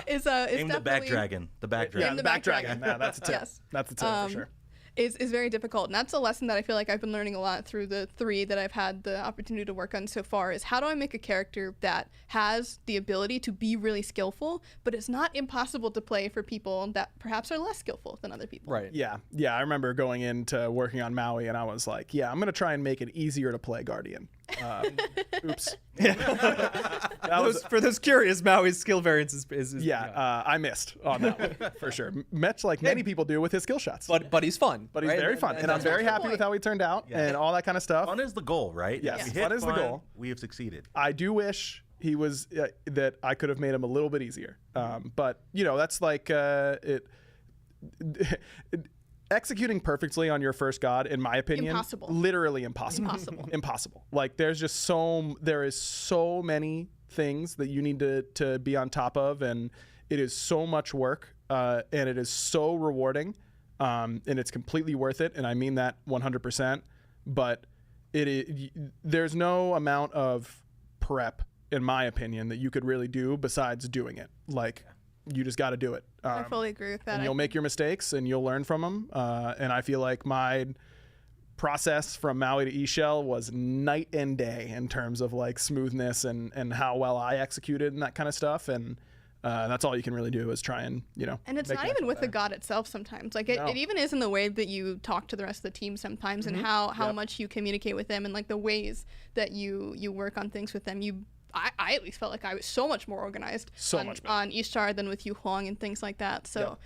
is Aim the back definitely dragon. The back Yeah, dragon. the back dragon. Yeah, that's a tip. Yes. That's a tip for sure. is very difficult. And that's a lesson that I feel like I've been learning a lot through the 3 that I've had the opportunity to work on so far, is how do I make a character that has the ability to be really skillful, but it's not impossible to play for people that perhaps are less skillful than other people. Right. Yeah, I remember going into working on Maui, and I was like, yeah, I'm gonna try and make it easier to play Guardian. Oops. For those curious, Maui's skill variance is I missed on that one for sure. Much like many people do with his skill shots. but he's fun. But he's right? very fun, and I'm very happy with how he turned out and all that kind of stuff. Fun is the goal, right? Yes, If we hit fun is the goal. We have succeeded. I do wish he was that I could have made him a little bit easier. But that's like executing perfectly on your first god, in my opinion, Impossible. Literally impossible. Impossible. Like there is so many things that you need to be on top of, and it is so much work, and it is so rewarding, and it's completely worth it, and I mean that 100%. But there's no amount of prep, in my opinion, that you could really do besides doing it. Like, you just got to do it. I fully agree with that. And you'll make your mistakes, and you'll learn from them. And I feel like my process from Maui to eShell was night and day in terms of like smoothness and how well I executed and that kind of stuff. And that's all you can really do is try and, And it's make not that even with better. the god itself sometimes. Like it No. even is in the way that you talk to the rest of the team sometimes, and how much you communicate with them, and like the ways that you work on things with them. I at least felt like I was so much more organized Much better. on Ishtar than with Yu Huang and things like that. So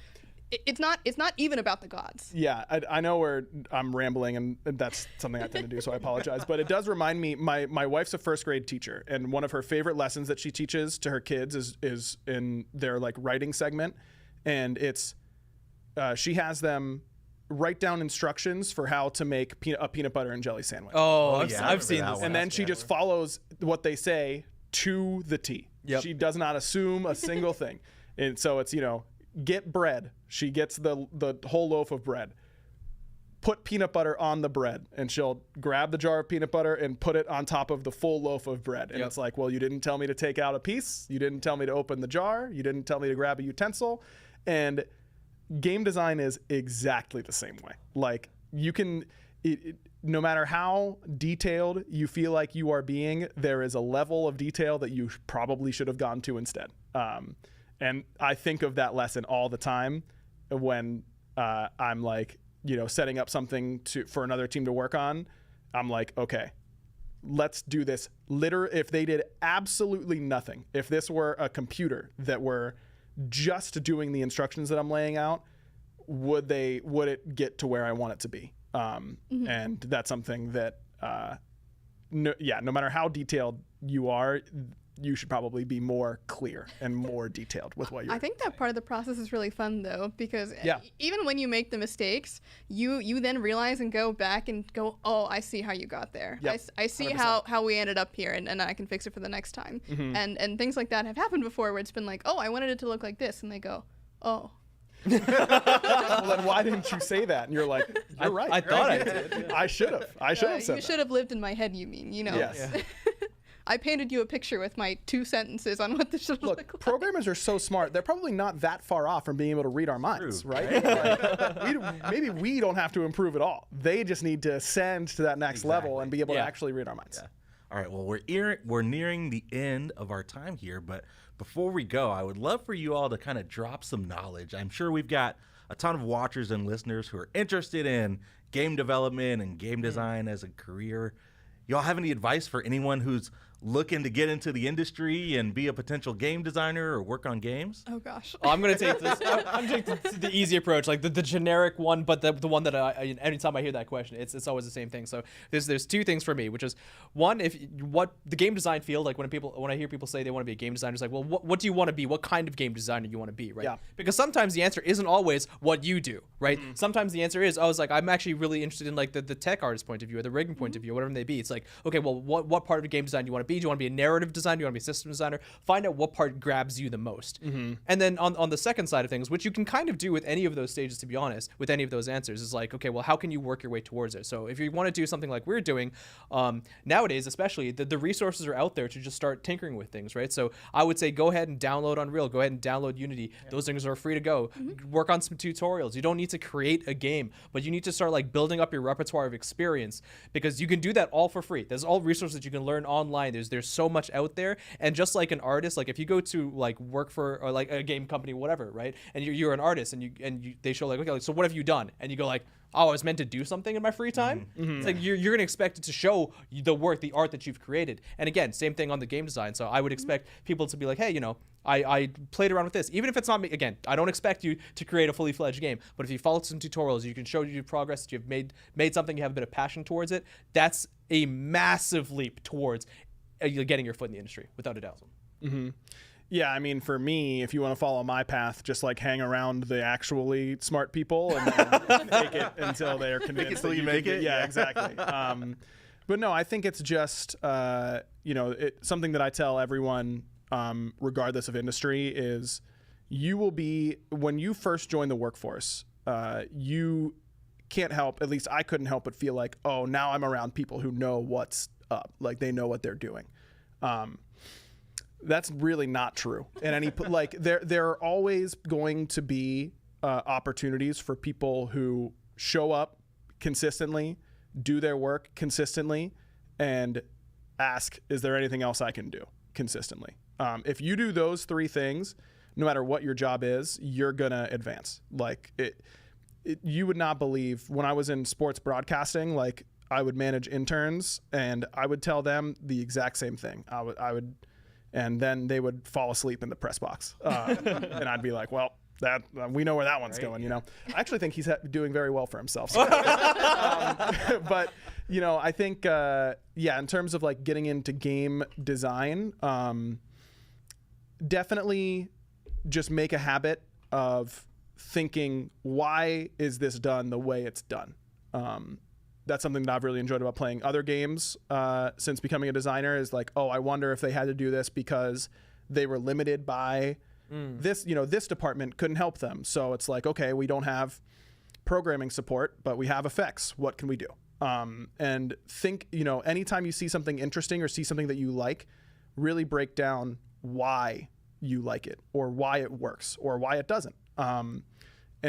it's not even about the gods. Yeah, I know I'm rambling, and that's something I tend to do, so I apologize. But it does remind me, my wife's a first grade teacher, and one of her favorite lessons that she teaches to her kids is in their like writing segment, and it's she has them write down instructions for how to make a peanut butter and jelly sandwich. I've seen this. And then she just follows what they say to the T. Yep. She does not assume a single thing. And so it's, get bread. She gets the whole loaf of bread. Put peanut butter on the bread, and she'll grab the jar of peanut butter and put it on top of the full loaf of bread. And it's like, well, you didn't tell me to take out a piece. You didn't tell me to open the jar. You didn't tell me to grab a utensil. And game design is exactly the same way. Like, you can, no matter how detailed you feel like you are being, there is a level of detail that you probably should have gone to instead. And I think of that lesson all the time when I'm like, setting up something for another team to work on. I'm like, okay, let's do this. If they did absolutely nothing, if this were a computer that were just doing the instructions that I'm laying out, would it get to where I want it to be? And that's something that, no matter how detailed you are, you should probably be more clear and more detailed with what you're I think that part of the process is really fun though, because Yeah. even when you make the mistakes, you then realize and go back and go, oh, I see how you got there. Yep. I see how we ended up here, and I can fix it for the next time. And things like that have happened before, where it's been like, oh, I wanted it to look like this, and they go, oh. well, then why didn't you say that? And you're like, you're right. I thought I did. I should have. I should have said You that. should have lived in my head, you mean, Yes. Yeah. I painted you a picture with my 2 sentences on what this should look like. Programmers are so smart. They're probably not that far off from being able to read our minds, True, right? Maybe we don't have to improve at all. They just need to ascend to that next level and be able to actually read our minds. Yeah. All right. Well, we're nearing the end of our time here, but before we go, I would love for you all to kind of drop some knowledge. I'm sure we've got a ton of watchers and listeners who are interested in game development and game design as a career. Y'all have any advice for anyone who's looking to get into the industry and be a potential game designer or work on games? Oh gosh. I'm gonna take this. I'm gonna take the easy approach, like the generic one, but the one that anytime I hear that question, it's always the same thing. So there's 2 things for me, which is one, what the game design field, like when I hear people say they want to be a game designer, it's like, well, what do you want to be? What kind of game designer you want to be, right? Yeah. Because sometimes the answer isn't always what you do, right? Sometimes the answer is, I'm actually really interested in like the tech artist point of view or the rigging point of view, whatever it may be. It's like, okay, well, what part of game design do you want to be? Do you want to be a narrative designer? Do you want to be a system designer? Find out what part grabs you the most. And then on the second side of things, which you can kind of do with any of those stages, to be honest, with any of those answers, is like, okay, well, how can you work your way towards it? So if you want to do something like we're doing, nowadays especially, the resources are out there to just start tinkering with things, right? So I would say go ahead and download Unreal, go ahead and download Unity. Those things are free to go. Work on some tutorials. You don't need to create a game, but you need to start like building up your repertoire of experience, because you can do that all for free. There's all resources that you can learn online. There's so much out there. And just like an artist, like if you go to like work for or like a game company, whatever, right? And you're an artist, and they show like, okay, like, so what have you done? And you go like, oh, I was meant to do something in my free time. It's like you're gonna expect it to show the work, the art that you've created. And again, same thing on the game design. So I would expect people to be like, hey, I played around with this, even if it's not me. Again, I don't expect you to create a fully fledged game, but if you follow some tutorials, you can show you progress, that you've made something, you have a bit of passion towards it. That's a massive leap towards getting your foot in the industry, without a doubt. Yeah, I mean, for me, if you want to follow my path, just like hang around the actually smart people and then make it until they're convinced. Until you make it. Yeah, exactly. But no, I think it's just something that I tell everyone, regardless of industry, is you will be, when you first join the workforce, you can't help, at least I couldn't help but feel like, oh, now I'm around people who know what's up, like they know what they're doing. That's really not true. And like there are always going to be opportunities for people who show up consistently, do their work consistently, and ask, is there anything else I can do consistently? If you do those three things, no matter what your job is, you're gonna advance. Like you would not believe, when I was in sports broadcasting, like I would manage interns and I would tell them the exact same thing. I would, and then they would fall asleep in the press box, and I'd be like, well, that we know where that one's going. I actually think he's doing very well for himself. So. But I think in terms of like getting into game design, definitely just make a habit of thinking, why is this done the way it's done? That's something that I've really enjoyed about playing other games since becoming a designer, is like, oh, I wonder if they had to do this because they were limited by this, this department couldn't help them. So it's like, okay, we don't have programming support, but we have effects. What can we do? And think, anytime you see something interesting or see something that you like, really break down why you like it, or why it works, or why it doesn't. And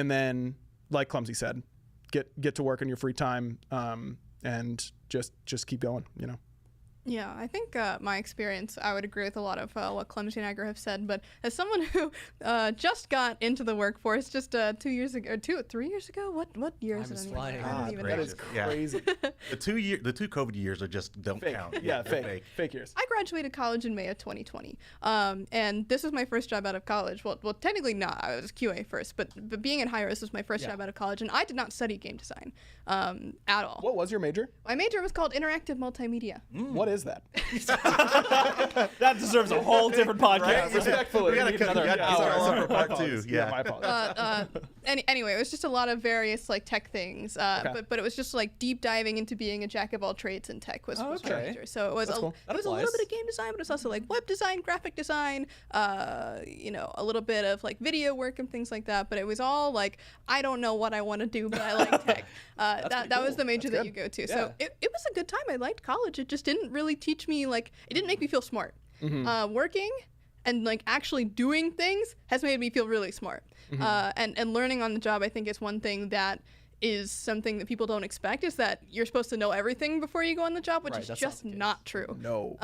then, like Clumsy said, get to work in your free time, and just keep going. Yeah, I think my experience, I would agree with a lot of what Clumsy and Agar have said, but as someone who just got into the workforce just 2 years ago, or 3 years ago, what year is Time it is anyway? flying. I don't even know. That is crazy. The 2 COVID years are just don't Fake. count. Yeah, they're fake years. I graduated college in May of 2020, and this was my first job out of college. Well, technically not. I was QA first, but being at Hi-Rez was my first job out of college, and I did not study game design at all. What was your major? My major was called interactive multimedia. What is that? That deserves a whole different podcast. Respectfully, We gotta need cut another these hour. all for part My two. apologies. Yeah. My apologies. Anyway, it was just a lot of various like tech things, but it was just like deep diving into being a jack of all trades in tech was my okay. major. So it was That's cool. it was a little applies. bit of game design, but it was also like web design, graphic design, a little bit of like video work and things like that. But it was all like, I don't know what I want to do, but I like tech. That was the major that you go to. Yeah. So it was a good time. I liked college. It just didn't really teach me, like, it didn't make me feel smart. Working and like actually doing things has made me feel really smart. And learning on the job, I think, is one thing that is something that people don't expect, is that you're supposed to know everything before you go on the job, which Right, is that's just not the case. not true. No.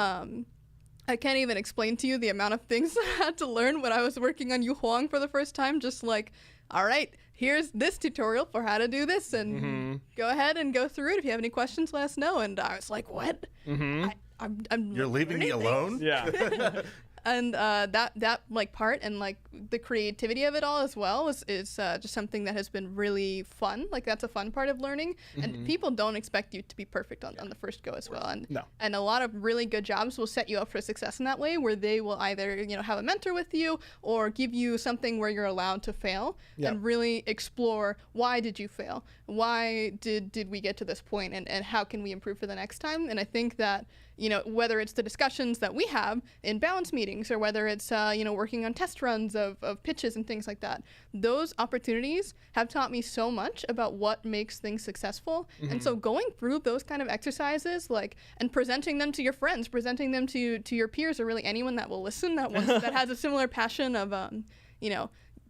I can't even explain to you the amount of things I had to learn when I was working on Yu Huang for the first time. Just like, all right, here's this tutorial for how to do this, and go ahead and go through it. If you have any questions, let us know. And I was like, what? I'm You're leaving me learning alone? things. Yeah. And that like part and like the creativity of it all as well is just something that has been really fun. Like that's a fun part of learning, and people don't expect you to be perfect on the first go as well. And No. and a lot of really good jobs will set you up for success in that way, where they will either have a mentor with you or give you something where you're allowed to fail and really explore, why did you fail? Why did we get to this point, and how can we improve for the next time? And I think that whether it's the discussions that we have in balance meetings or whether it's, working on test runs of pitches and things like that. Those opportunities have taught me so much about what makes things successful. And so going through those kind of exercises, and presenting them to your friends, presenting them to your peers, or really anyone that will listen, that has a similar passion of,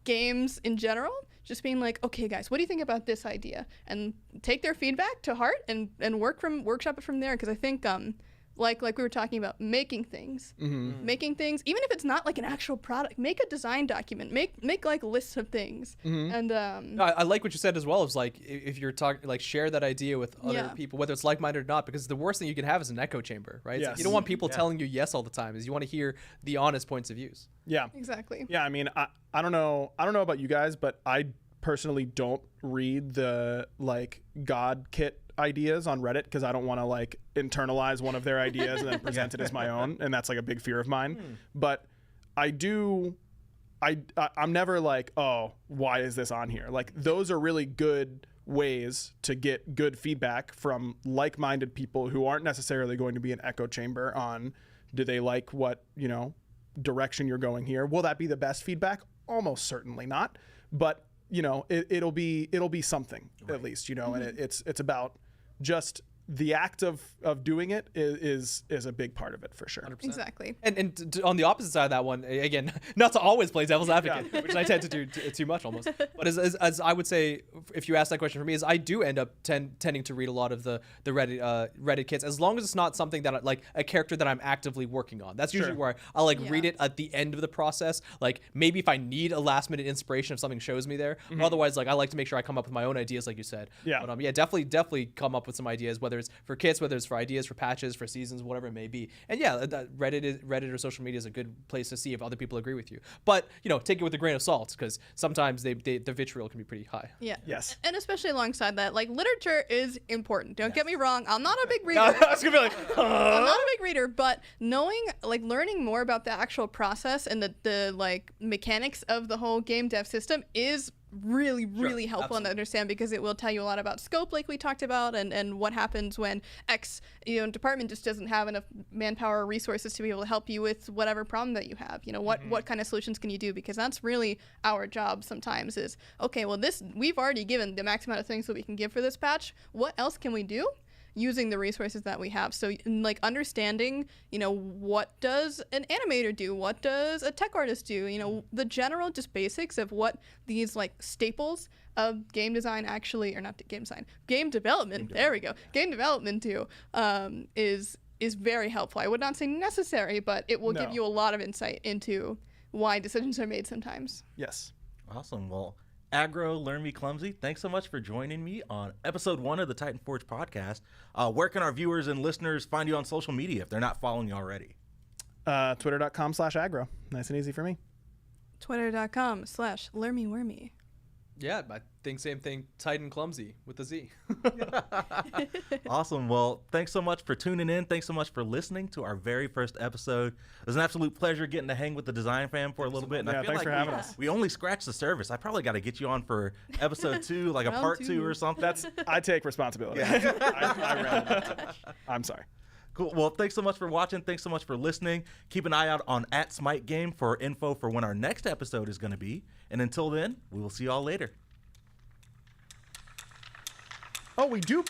games in general, just being like, okay, guys, what do you think about this idea? And take their feedback to heart and workshop it from there. Because I think, like we were talking about, making things, even if it's not like an actual product, make a design document, make like lists of things. And I like what you said as well. Is like, if you're talking, like, share that idea with other people, whether it's like-minded or not, because the worst thing you can have is an echo chamber, right? Yes. Like, you don't want people telling you yes all the time. Is you want to hear the honest points of views. Yeah, exactly. Yeah, I mean, I don't know about you guys, but I personally don't read the God kit ideas on Reddit because I don't want to internalize one of their ideas and then present it as my own, and that's a big fear of mine. But I'm never like, oh, why is this on here? Those are really good ways to get good feedback from like-minded people who aren't necessarily going to be an echo chamber on, do they like what direction you're going here? Will that be the best feedback? Almost certainly not, but it'll be something, at least, and it's about just the act of doing it is a big part of it for sure. 100%. Exactly. And on the opposite side of that one, again, not to always play devil's advocate, which I tend to do too much almost. But as I would say, if you ask that question for me, is I do end up tending to read a lot of the Reddit kits, as long as it's not something that like a character that I'm actively working on. That's usually where I'll read it at the end of the process. Like, maybe if I need a last minute inspiration, if something shows me there. Otherwise, I like to make sure I come up with my own ideas, like you said. Yeah. But definitely come up with some ideas, whether it's for kits, whether it's for ideas, for patches, for seasons, whatever it may be. And Reddit or social media is a good place to see if other people agree with you. But take it with a grain of salt, because sometimes the vitriol can be pretty high. Yeah. Yes. And especially alongside that, literature is important. Don't get me wrong. I'm not a big reader. I was gonna be like, I'm not a big reader, but learning more about the actual process and the mechanics of the whole game dev system is really helpful to understand, because it will tell you a lot about scope, like we talked about, and what happens when X department just doesn't have enough manpower or resources to be able to help you with whatever problem that you have. What kind of solutions can you do? Because that's really our job sometimes, is, okay, well, we've already given the max amount of things that we can give for this patch. What else can we do using the resources that we have? So understanding, what does an animator do? What does a tech artist do? The general just basics of what these staples of game design actually, or not game design, game development. There we go. Game development do, is very helpful. I would not say necessary, but it will give you a lot of insight into why decisions are made sometimes. Yes. Awesome. Well, Aggro, Learn Me Clumsy, thanks so much for joining me on episode 1 of the Titan Forge podcast. Where can our viewers and listeners find you on social media if they're not following you already? Twitter.com/aggro. Nice and easy for me. Twitter.com/learnmewormy. yeah, I think same thing. Titan Clumsy with a Z. Awesome. Well, thanks so much for tuning in. Thanks so much for listening to our very first episode. It was an absolute pleasure getting to hang with the design fam for a little bit. And I feel thanks like for having us. we only scratched the surface. I probably got to get you on for episode 2, like a Round part 2. 2 or something. I take responsibility. I ran that. I'm sorry. Cool. Well, thanks so much for watching. Thanks so much for listening. Keep an eye out on @Smite Game for info for when our next episode is going to be. And until then, we will see y'all later. Oh, we do.